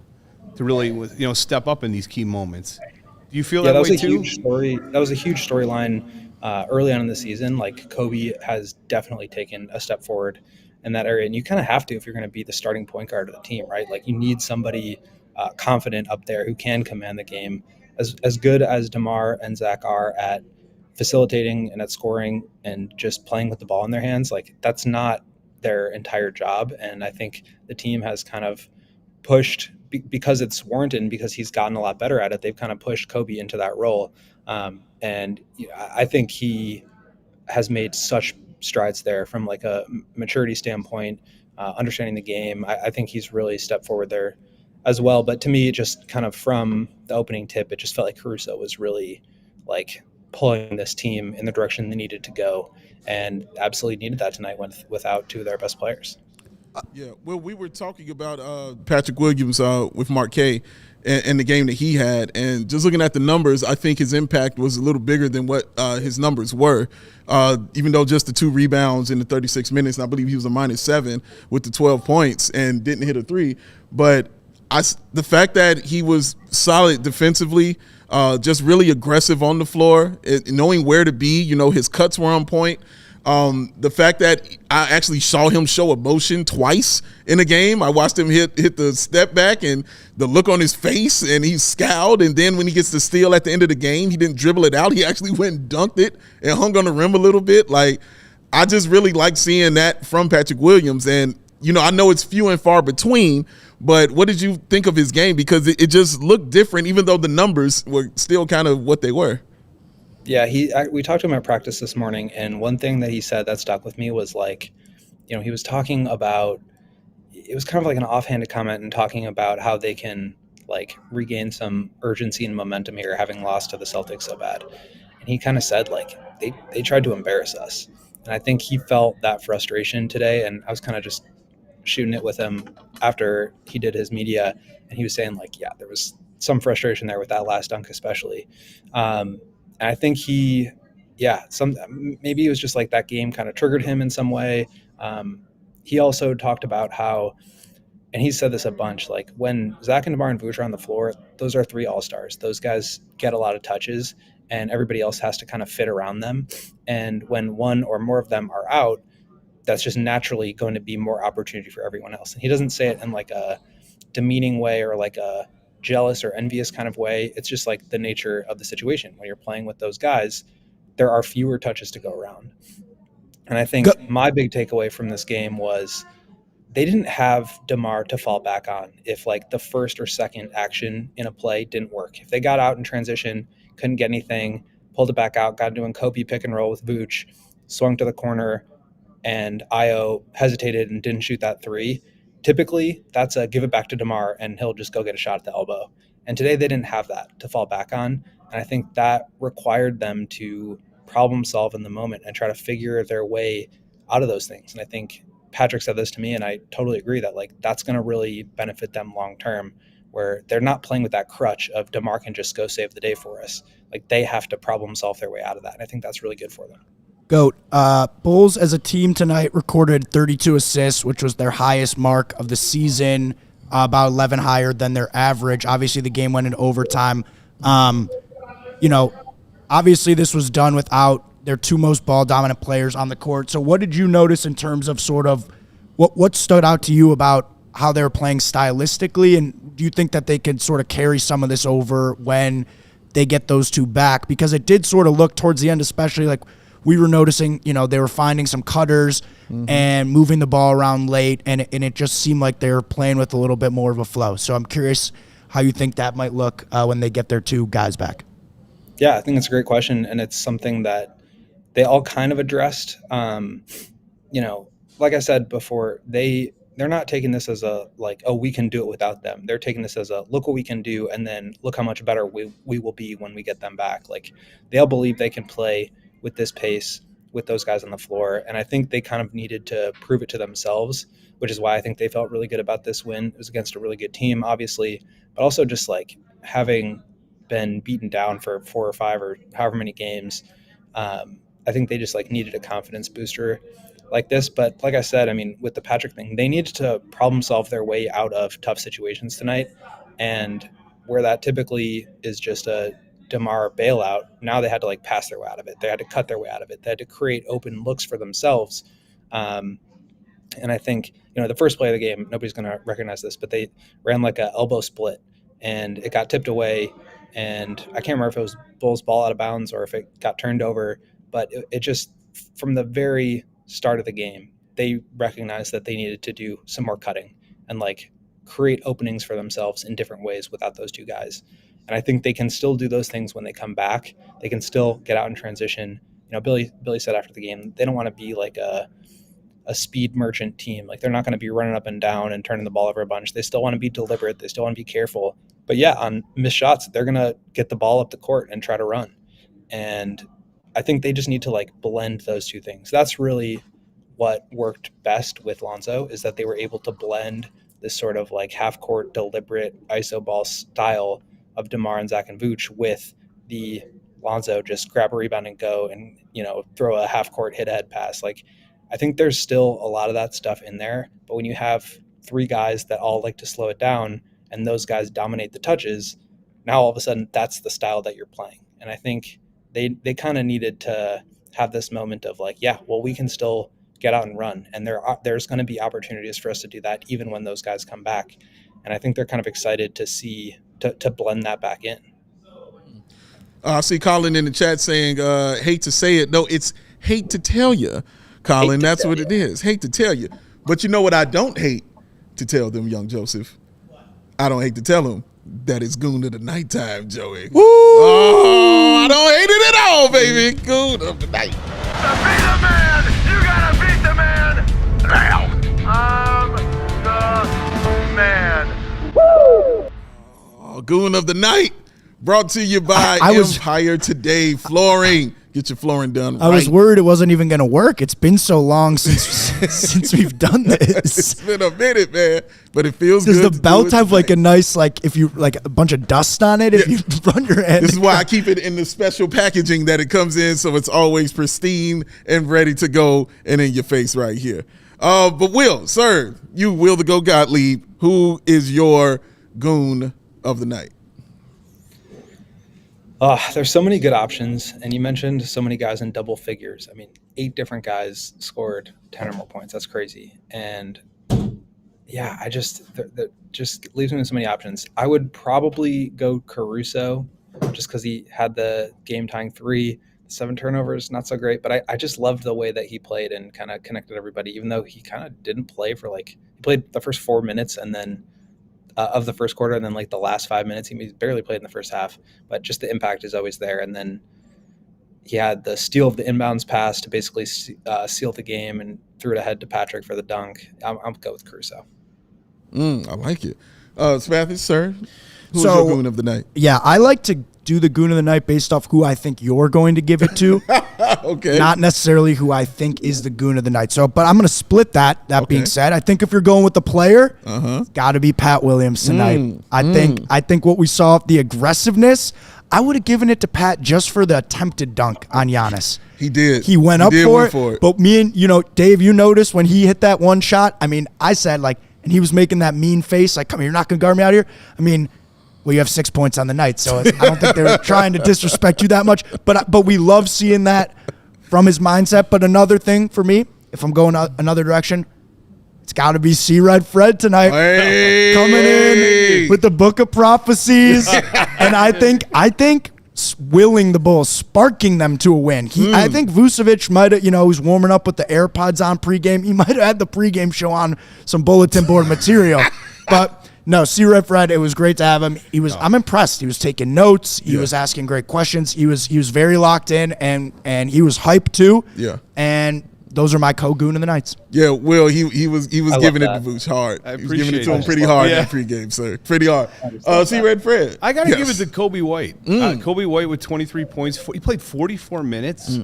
S2: really, step up in these key moments. Do you feel that way too?
S6: That was a huge storyline early on in the season. Like Coby has definitely taken a step forward in that area, and you kind of have to if you're going to be the starting point guard of the team, right? Like you need somebody confident up there who can command the game. As good as DeMar and Zach are at facilitating and at scoring and just playing with the ball in their hands, like that's not their entire job. And I think the team has kind of pushed because it's warranted and because he's gotten a lot better at it. They've kind of pushed Coby into that role. And I think he has made such strides there from like a maturity standpoint, understanding the game. I think he's really stepped forward there as well. But to me, just kind of from the opening tip, it just felt like Caruso was really like pulling this team in the direction they needed to go, and absolutely needed that tonight without two of their best players.
S1: Yeah, well, we were talking about Patrick Williams with Mark K and the game that he had, and just looking at the numbers, I think his impact was a little bigger than what his numbers were, even though just the 2 rebounds in the 36 minutes, and I believe he was a -7 with the 12 points and didn't hit a 3. But the fact that he was solid defensively, just really aggressive on the floor, knowing where to be, his cuts were on point. The fact that I actually saw him show emotion twice in a game. I watched him hit the step back and the look on his face, and he scowled. And then when he gets the steal at the end of the game, he didn't dribble it out. He actually went and dunked it and hung on the rim a little bit. Like, I just really like seeing that from Patrick Williams. And, I know it's few and far between, but what did you think of his game? Because it just looked different, even though the numbers were still kind of what they were.
S6: Yeah, we talked to him at practice this morning, and one thing that he said that stuck with me was like, he was talking about, it was kind of like an offhanded comment and talking about how they can like regain some urgency and momentum here, having lost to the Celtics so bad. And he kind of said like, they tried to embarrass us. And I think he felt that frustration today, and I was kind of just shooting it with him after he did his media, and he was saying like, yeah, there was some frustration there with that last dunk especially. And I think maybe it was just like that game kind of triggered him in some way. He also talked about how, and he said this a bunch, like when Zach and DeMar and Vooch are on the floor, those are 3 all-stars. Those guys get a lot of touches, and everybody else has to kind of fit around them. And when one or more of them are out, that's just naturally going to be more opportunity for everyone else. And he doesn't say it in like a demeaning way or like a jealous or envious kind of way. It's just like the nature of the situation. When you're playing with those guys, there are fewer touches to go around. And I think my big takeaway from this game was they didn't have DeMar to fall back on if like the first or second action in a play didn't work. If they got out in transition, couldn't get anything, pulled it back out, got doing Coby pick and roll with Vuce, swung to the corner, and Io hesitated and didn't shoot that three. Typically, that's a give it back to DeMar, and he'll just go get a shot at the elbow. And today they didn't have that to fall back on. And I think that required them to problem solve in the moment and try to figure their way out of those things. And I think Patrick said this to me, and I totally agree that like that's going to really benefit them long term, where they're not playing with that crutch of DeMar can just go save the day for us. Like they have to problem solve their way out of that. And I think that's really good for them.
S3: Goat. Bulls as a team tonight recorded 32 assists, which was their highest mark of the season, about 11 higher than their average. Obviously, the game went in overtime. Obviously this was done without their two most ball-dominant players on the court. So what did you notice in terms of sort of what stood out to you about how they were playing stylistically? And do you think that they could sort of carry some of this over when they get those two back? Because it did sort of look towards the end, especially like we were noticing, they were finding some cutters and moving the ball around late, and it just seemed like they were playing with a little bit more of a flow. So I'm curious how you think that might look when they get their two guys back.
S6: Yeah, I think it's a great question, and it's something that they all kind of addressed. Like I said before, they're not taking this as a like, oh, we can do it without them. They're taking this as a look what we can do, and then look how much better we will be when we get them back. Like they all believe they can play with this pace with those guys on the floor, and I think they kind of needed to prove it to themselves, which is why I think they felt really good about this win. It was against a really good team, obviously, but also just like having been beaten down for 4 or 5 or however many games. I think they just like needed a confidence booster like this. But like I said, I mean, with the Patrick thing, they needed to problem solve their way out of tough situations tonight. And where that typically is just a DeMar bailout, now they had to like pass their way out of it. They had to cut their way out of it. They had to create open looks for themselves. And I think, the first play of the game, nobody's going to recognize this, but they ran like a elbow split and it got tipped away. And I can't remember if it was Bulls ball out of bounds or if it got turned over, but it just, from the very start of the game, they recognized that they needed to do some more cutting and like create openings for themselves in different ways without those two guys. And I think they can still do those things when they come back. They can still get out in transition. Billy said after the game, they don't want to be like a speed merchant team. Like they're not going to be running up and down and turning the ball over a bunch. They still want to be deliberate. They still want to be careful. But yeah, on missed shots, they're going to get the ball up the court and try to run. And I think they just need to like blend those two things. That's really what worked best with Lonzo, is that they were able to blend this sort of like half court deliberate iso ball style of DeMar and Zach and Vuce with the Lonzo just grab a rebound and go and, throw a half court hit ahead pass. Like I think there's still a lot of that stuff in there, but when you have 3 guys that all like to slow it down and those guys dominate the touches, now all of a sudden that's the style that you're playing. And I think they kind of needed to have this moment of like, yeah, well, we can still get out and run. And there's going to be opportunities for us to do that even when those guys come back. And I think they're kind of excited to see, to blend that back in.
S1: I see Colin in the chat saying, hate to say it. No, it's hate to tell you, Colin. That's what it is. Hate to tell you. But you know what I don't hate to tell them, young Joseph? I don't hate to tell them that it's Goon of the nighttime, Joey. Woo! Oh, I don't hate it at all, baby. Goon of the night.
S5: To be the man, you gotta beat the man now. I'm the man. Woo!
S1: Oh, Goon of the night, brought to you by Empire Today Flooring. Get your flooring done.
S3: I was worried it wasn't even going to work. It's been so long since we've done this.
S1: It's been a minute, man, but it feels good.
S3: Does the belt have like a nice, like if you like a bunch of dust on it, if you run your hand?
S1: This is why I keep it in the special packaging that it comes in, so it's always pristine and ready to go and in your face right here. But Will, sir, you Will the Go Gottlieb, who is your Goon of the night?
S6: There's so many good options, and you mentioned so many guys in double figures. I mean, 8 different guys scored 10 or more points. That's crazy. And yeah, that just leaves me with so many options. I would probably go Caruso just because he had the game-tying 3, 7 turnovers, not so great. But I just loved the way that he played and kind of connected everybody, even though he kind of didn't play for he played the first 4 minutes and then of the first quarter, and then the last 5 minutes, he barely played in the first half, but just the impact is always there. And then he had the steal of the inbounds pass to basically seal the game and threw it ahead to Patrick for the dunk. I'm go with Caruso.
S1: I like it. Spathis, sir, who's your goon of the night?
S3: Yeah, I like to do the goon of the night based off who I think you're going to give it to.
S1: Okay.
S3: Not necessarily who I think is the goon of the night. So, but I'm going to split that. That being said, I think if you're going with the player, got to be Pat Williams tonight. I think what we saw, the aggressiveness, I would have given it to Pat just for the attempted dunk on Giannis.
S1: He did.
S3: He went up for it. But me and, Dave, you noticed when he hit that one shot, I mean, I said and he was making that mean face, come here, you're not going to guard me out here. I mean, well, you have 6 points on the night, so I don't think they were trying to disrespect you that much. But we love seeing that from his mindset. But another thing for me, if I'm going another direction, it's got to be C-Red Fred tonight. Coming in with the book of prophecies. And I think willing the Bulls, sparking them to a win. I think Vucevic might have, he was warming up with the AirPods on pregame. He might have had the pregame show on some bulletin board material. But no, C-Red Fred, it was great to have him. I'm impressed. He was taking notes. He was asking great questions. He was very locked in, and he was hyped too.
S1: Yeah.
S3: And those are my co-goon of the nights.
S1: Yeah, Will, he was giving it to Vooch hard. He was giving it to him pretty hard in pregame, sir. Pretty hard. C-Red Fred.
S2: I got to give it to Coby White. Coby White with 23 points. He played 44 minutes,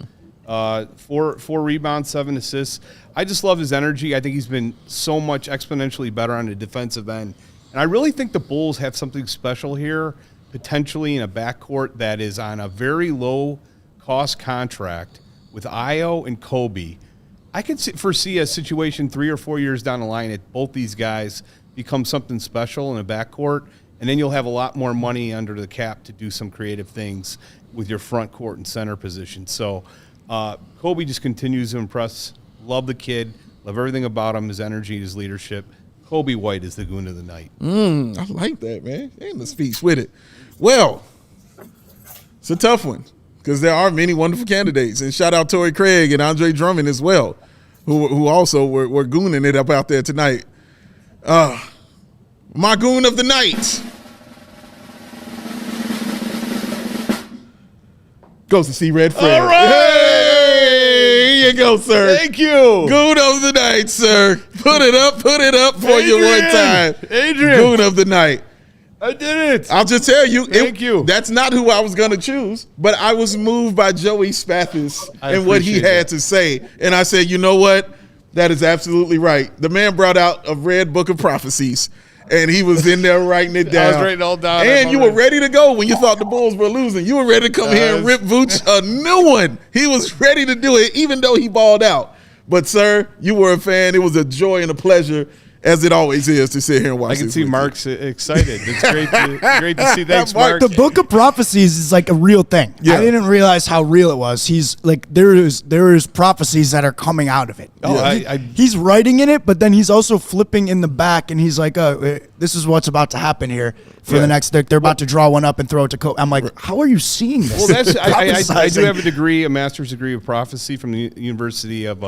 S2: 4 rebounds, 7 assists. I just love his energy. I think he's been so much exponentially better on the defensive end. And I really think the Bulls have something special here, potentially in a backcourt that is on a very low-cost contract with Io and Coby. I could foresee a situation 3 or 4 years down the line that both these guys become something special in a backcourt, and then you'll have a lot more money under the cap to do some creative things with your front court and center position. So Coby just continues to impress. Love the kid. Love everything about him, his energy, his leadership. Coby White is the goon of the night.
S1: I like that, man. Ain't the speech with it. Well, it's a tough one because there are many wonderful candidates. And shout out Torrey Craig and Andre Drummond as well, who also were gooning it up out there tonight. My goon of the night goes to C-Red Fred.
S2: All right.
S1: Here you go, sir.
S2: Thank you.
S1: Goon of the night, sir. Put it up for you one time.
S2: Adrian.
S1: Goon of the night.
S2: I did it.
S1: I'll just tell you.
S2: Thank you.
S1: That's not who I was going to choose, but I was moved by Joey Spathis and what he had to say. And I said, you know what? That is absolutely right. The man brought out a red book of prophecies, and he was in there writing it down.
S2: I was writing it all down.
S1: And you were ready to go when you thought the Bulls were losing. You were ready to come here and rip Vooch a new one. He was ready to do it, even though he balled out. But, sir, you were a fan. It was a joy and a pleasure, as it always is, to sit here and watch.
S2: I can see Mark's excited. It's great to see. Thanks, Mark.
S3: The Book of Prophecies is like a real thing. Yeah. I didn't realize how real it was. He's like there is prophecies that are coming out of it. He's writing in it, but then he's also flipping in the back, and he's like, this is what's about to happen here for the next. They're about to draw one up and throw it to Coby. I'm like, how are you seeing this?
S2: Well, I do have a master's degree of prophecy from the University of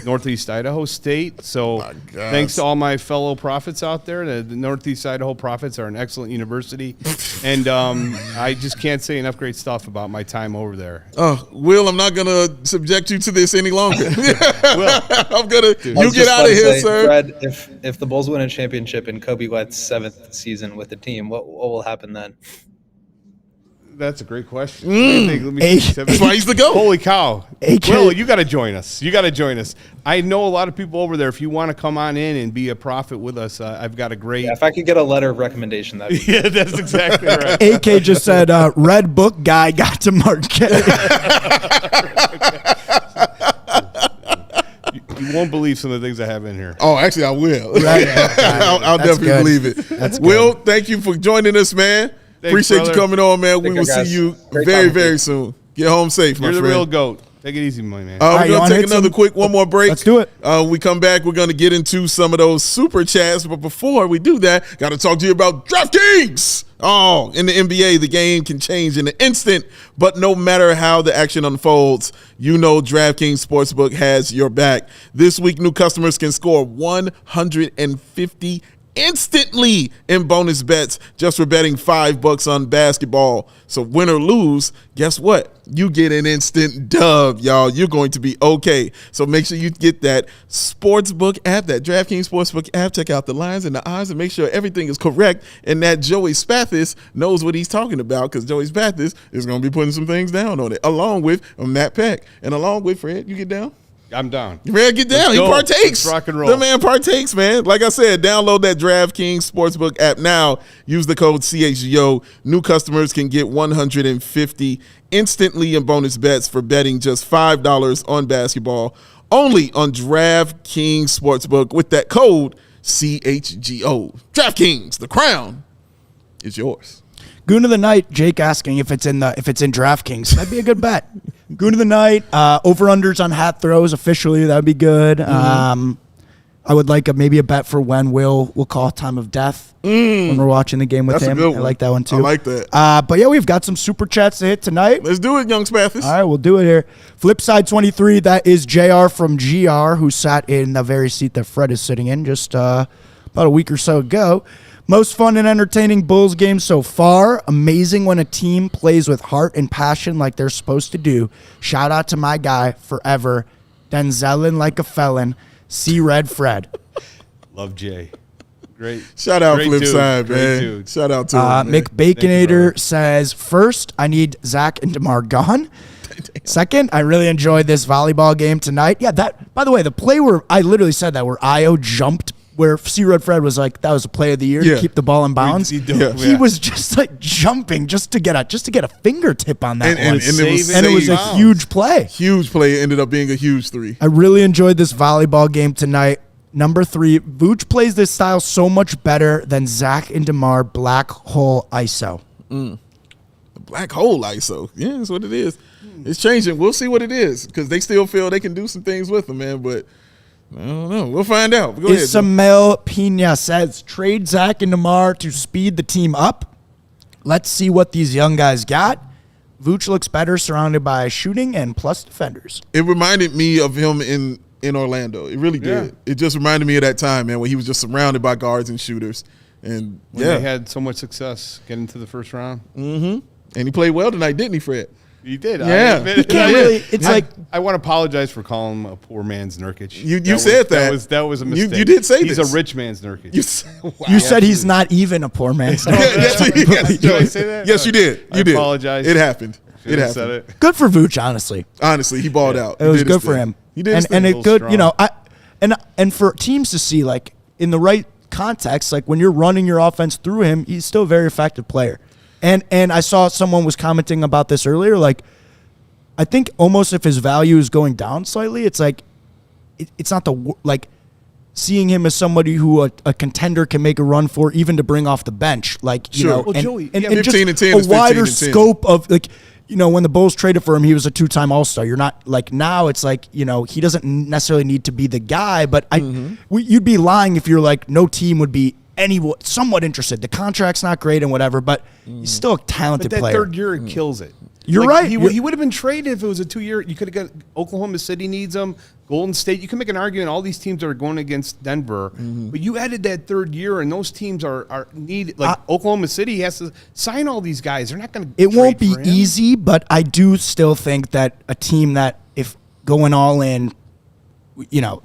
S2: Northeast Idaho State. So thanks to all my fellow prophets out there. The Northeast Idaho Prophets are an excellent university, and I just can't say enough great stuff about my time over there.
S1: Will, I'm not gonna subject you to this any longer. I'm gonna. You get out of here, sir.
S6: Fred, if the Bulls win a championship in Coby White's 7th season with the team, what will happen then?
S2: That's a great question.
S1: That's why he's the GOAT.
S2: Holy cow. Will, you got to join us. I know a lot of people over there. If you want to come on in and be a prophet with us, I've got a great...
S6: Yeah, if I could get a letter of recommendation, that would be
S2: Yeah, that's exactly right.
S3: AK just said, red book guy got to Marquette.
S2: You won't believe some of the things I have in here.
S1: Oh, actually, I will.
S3: Right.
S1: I'll definitely believe it.
S3: That's
S1: Will, thank you for joining us, man. Appreciate
S2: brother.
S1: you coming on, man. We
S6: Take
S1: will
S6: care, guys.
S1: see you
S6: Great
S1: very,
S6: talking to
S1: very
S6: you.
S1: soon. Get home safe, my
S2: You're the
S1: friend.
S2: real GOAT. Take it easy, my man.
S1: We're
S3: right, you
S1: going
S3: wanna
S1: to take
S3: hit
S1: another
S3: some-
S1: quick one more break.
S3: Let's do it.
S1: We come back. We're going to get into some of those super chats. But before we do that, got to talk to you about DraftKings. Oh, in the NBA, the game can change in an instant. But no matter how the action unfolds, you know DraftKings Sportsbook has your back. This week, new customers can score $150 instantly in bonus bets just for betting $5 on basketball. So win or lose, guess what? You get an instant dub, y'all. You're going to be okay. So make sure you get that Sportsbook app, that DraftKings Sportsbook app. Check out the lines and the odds and make sure everything is correct and that Joey Spathis knows what he's talking about, because Joey Spathis is going to be putting some things down on it, along with Matt Peck and along with Fred. You get down?
S2: I'm down.
S1: Fred, get down.
S2: Let's
S1: He
S2: go.
S1: partakes.
S2: Let's rock and roll.
S1: The man partakes, man. Like I said, download that DraftKings Sportsbook app now. Use the code CHGO. New customers can get $150 instantly in bonus bets for betting just $5 on basketball. Only on DraftKings Sportsbook with that code CHGO. DraftKings, the crown is yours.
S3: Goon of the night. Jake asking if it's in DraftKings. That'd be a good bet. Goon of the night. Over unders on hat throws officially. That'd be good. I would like maybe a bet for when we'll call time of death when we're watching the game with
S1: That's a
S3: him.
S1: good
S3: I
S1: one.
S3: like that one too.
S1: I like that.
S3: But yeah, we've got some super chats to hit tonight.
S1: Let's do it, young Spathis.
S3: All right, we'll do it here. Flipside 23, that is JR from GR, who sat in the very seat that Fred is sitting in just about a week or so ago. Most fun and entertaining Bulls game so far. Amazing when a team plays with heart and passion like they're supposed to do. Shout out to my guy forever, Denzelin like a felon, C Red Fred.
S2: Love Jay. Great.
S1: Shout out
S2: Great
S1: Flipside,
S2: dude. Great
S1: man.
S2: dude.
S1: Shout out to him, man.
S3: Mick Baconator says, first, I need Zach and DeMar gone. Second, I really enjoyed this volleyball game tonight. Yeah, that, by the way, the play where I literally said that, where Io jumped, where C Red Fred was like, that was a play of the year
S1: Yeah.
S3: to keep the ball in bounds.
S1: Yeah.
S3: He was just like jumping just to get a fingertip on that
S1: And
S3: one.
S1: it was
S3: And it was a
S1: saved.
S3: huge play.
S1: Huge play. Ended up being a huge three.
S3: I really enjoyed this volleyball game tonight. Number 3, Vooch plays this style so much better than Zach and DeMar black hole ISO.
S1: Black hole ISO. Yeah, that's what it is. It's changing. We'll see what it is, because they still feel they can do some things with them, man. But I don't know. We'll find out. Go ahead. Joe.
S3: Ismael Pina says, trade Zach and DeMar to speed the team up. Let's see what these young guys got. Vooch looks better surrounded by shooting and plus defenders.
S1: It reminded me of him in Orlando. It really did.
S2: Yeah.
S1: It just reminded me of that time, man, when he was just surrounded by guards and shooters. And
S2: When
S1: yeah,
S2: they had so much success getting to the first round.
S1: and he played well tonight, didn't he, Fred?
S2: He did.
S1: Yeah.
S2: I
S1: He
S3: can't really- it's like-
S2: I want to apologize for calling him a poor man's Nurkic.
S1: You said that.
S2: That was a mistake.
S1: You did say
S2: he's
S1: this.
S2: a rich man's Nurkic.
S1: Wow.
S3: You said he's not even a poor man's dog.
S1: yes,
S2: Did I say that?
S1: Yes, you did. You
S2: I
S1: did.
S2: apologize.
S1: It happened.
S2: Should've
S1: It happened.
S2: said it.
S3: Good for Vooch, honestly.
S1: Honestly, he balled out.
S3: It
S1: He
S3: was
S1: did his
S3: good for
S1: thing.
S3: him.
S1: He did his
S3: and
S1: thing.
S3: it good,
S2: strong.
S3: you know, and for teams to see, like, in the right context, like when you're running your offense through him, he's still a very effective player. And I saw someone was commenting about this earlier, like, I think almost if his value is going down slightly, it's like it's not like seeing him as somebody who a contender can make a run for, even to bring off the bench, like you
S1: Sure.
S3: know,
S1: Well,
S3: and,
S2: Joey,
S3: and,
S2: yeah,
S3: and
S1: 15
S3: just
S1: and 10 is
S3: a
S1: 15
S3: wider
S1: and 10.
S3: scope of like. You know, when the Bulls traded for him, he was a 2-time All-Star. You're not like now. It's like, you know, he doesn't necessarily need to be the guy, but you'd be lying if you're like no team would be somewhat interested. The contract's not great and whatever, but he's still a talented
S2: But that
S3: player.
S2: third year, it kills it.
S3: You're right.
S2: He
S3: You're-
S2: would have been traded if it was a 2-year. You could have got Oklahoma City needs him, Golden State. You can make an argument. All these teams are going against Denver, but you added that third year, and those teams are needed. Like Oklahoma City has to sign all these guys. They're not going to.
S3: It won't be easy, but I do still think that a team that if going all in, you know,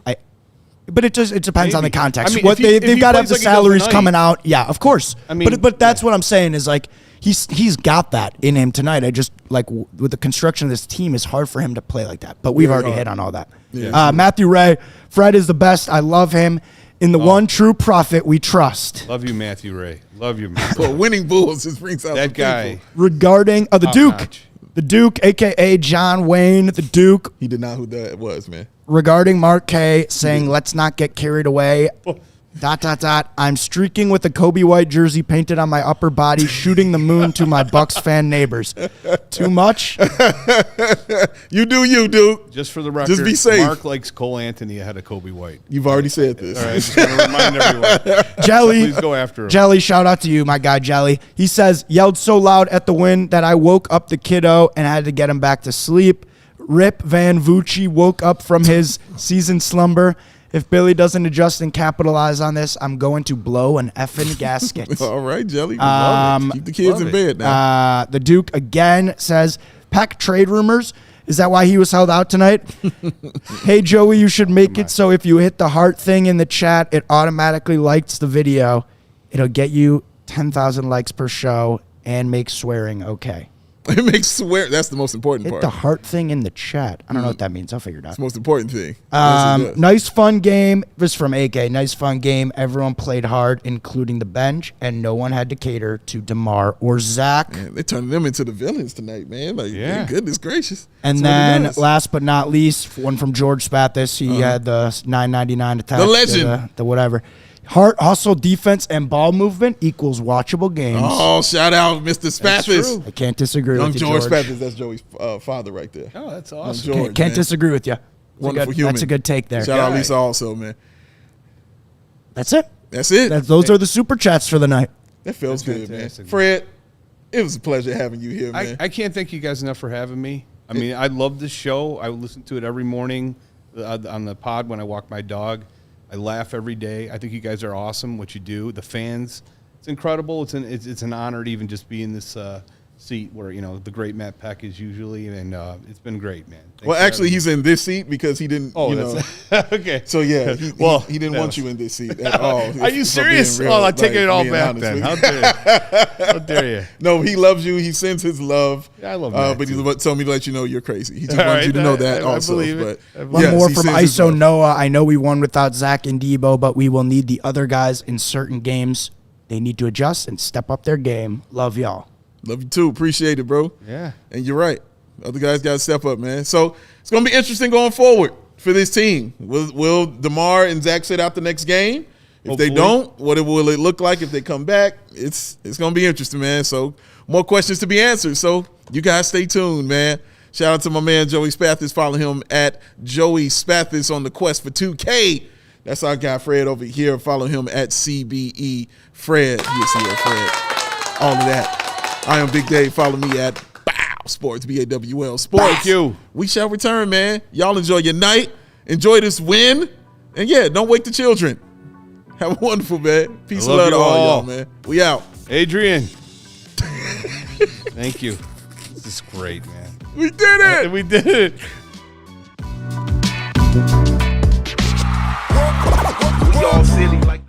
S3: but it depends on the
S2: Maybe.
S3: context.
S2: I mean,
S3: What
S2: if he
S3: they've got to have
S2: plays
S3: the
S2: like he does
S3: salaries
S2: tonight-
S3: coming out. Yeah, of course.
S2: I mean,
S3: but that's what I'm saying is like he's got that in him tonight. I just like with the construction of this team, it's hard for him to play like that. But we've already hit on all that.
S1: Yeah.
S3: Matthew Ray, Fred is the best. I love him. In the one true prophet we trust.
S2: Love you, Matthew Ray. Love you, man.
S1: But winning Bulls just brings out
S2: That
S1: the
S2: guy.
S1: people.
S3: Regarding the
S2: Top
S3: Duke.
S2: notch.
S3: The Duke, a.k.a. John Wayne, the Duke.
S1: He did not who that was, man.
S3: Regarding Mark K saying, let's not get carried away. ... I'm streaking with a Coby White jersey painted on my upper body, shooting the moon to my Bucks fan neighbors. Too much?
S1: You do you, dude.
S2: Just for the record,
S1: Just be safe.
S2: Mark likes Cole Anthony ahead of Coby White.
S1: You've already said this.
S2: All right, I just want to remind everyone.
S3: Jelly.
S2: Please go after him.
S3: Jelly, shout out to you, my guy Jelly. He says, yelled so loud at the win that I woke up the kiddo and had to get him back to sleep. Rip Van Vucci woke up from his season slumber. If Billy doesn't adjust and capitalize on this, I'm going to blow an effing gasket.
S1: All right, Jelly. Love it. Keep the kids in bed now.
S3: The Duke again says, Peck trade rumors. Is that why he was held out tonight? Hey, Joey, you should make it so if you hit the heart thing in the chat, it automatically likes the video. It'll get you 10,000 likes per show and make swearing okay.
S1: It makes swear. That's the most important
S3: Hit
S1: part.
S3: the heart thing in the chat. I don't know what that means. I'll figure it out.
S1: It's the most important thing. Yes, it does.
S3: Nice fun game. This is from AK. Nice fun game. Everyone played hard, including the bench, and no one had to cater to DeMar or Zach.
S1: Man, they're turning them into the villains tonight, man. Like,
S2: Yeah.
S1: goodness gracious.
S3: And
S1: That's what it
S3: then,
S1: does.
S3: last but not least, one from George Spathis. He had the $9.99 attached.
S1: The legend.
S3: The whatever. Heart, hustle, defense, and ball movement equals watchable games.
S1: Oh, shout out, Mr. Spathis.
S3: I can't disagree
S1: Young
S3: with you,
S1: George
S3: George.
S1: Spathis. That's Joey's father right there.
S2: Oh, that's
S1: Young
S2: awesome.
S1: George,
S3: Can't
S1: man.
S3: disagree with you.
S1: Wonderful human.
S3: That's a good take there.
S1: Shout out Lisa also, man.
S3: That's it.
S1: That's it.
S3: Those are the super chats for the night.
S1: That feels
S2: That's
S1: good,
S2: fantastic.
S1: man. Fred, it was a pleasure having you here, man.
S2: I can't thank you guys enough for having me. I mean, I love this show. I listen to it every morning on the pod when I walk my dog. I laugh every day. I think you guys are awesome, what you do. The fans, it's incredible. It's an honor to even just be in this seat where, the great Matt Peck is usually, and it's been great, man. Thanks
S1: well,
S2: for
S1: actually,
S2: having
S1: he's in this seat because he didn't,
S2: me. Okay.
S1: So, yeah, he didn't
S2: no.
S1: want you in this seat at all.
S2: Are you
S1: if I'm being
S2: serious?
S1: real,
S2: Oh, I'm taking it all
S1: being
S2: back
S1: honest
S2: then.
S1: with
S2: How
S1: you.
S2: dare you? How dare you?
S1: No, he loves you. He sends his love.
S2: Yeah, I love Matt,
S1: but he
S2: too.
S1: told me to let you know you're crazy. He just
S2: All
S1: wanted
S2: right,
S1: you to know that
S2: I
S1: also.
S2: believe
S1: but
S2: it. I believe
S3: One
S1: yes,
S3: more
S1: he
S3: from
S1: sends his
S3: ISO
S1: love.
S3: Noah. I know we won without Zach and Debo, but we will need the other guys in certain games. They need to adjust and step up their game. Love y'all.
S1: Love you too. Appreciate it, bro.
S2: Yeah.
S1: And you're right. Other guys got to step up, man. So it's going to be interesting going forward for this team. Will DeMar and Zach sit out the next game? If
S2: Hopefully.
S1: they don't, what will it look like if they come back? It's going to be interesting, man. So more questions to be answered. So you guys stay tuned, man. Shout out to my man Joey Spathis. Follow him at Joey Spathis on the quest for 2K. That's our guy Fred over here. Follow him at CBE Fred. Yes, here, Fred. All of that. I am Big Dave. Follow me at Sports, BAWL Sports.
S2: Thank you.
S1: We shall return, man. Y'all enjoy your night. Enjoy this win. And yeah, don't wake the children. Have a wonderful, man. Peace and love to all y'all, man. We out.
S2: Adrian. Thank you. This is great, man.
S1: We did it.
S2: We did it.
S5: We all silly like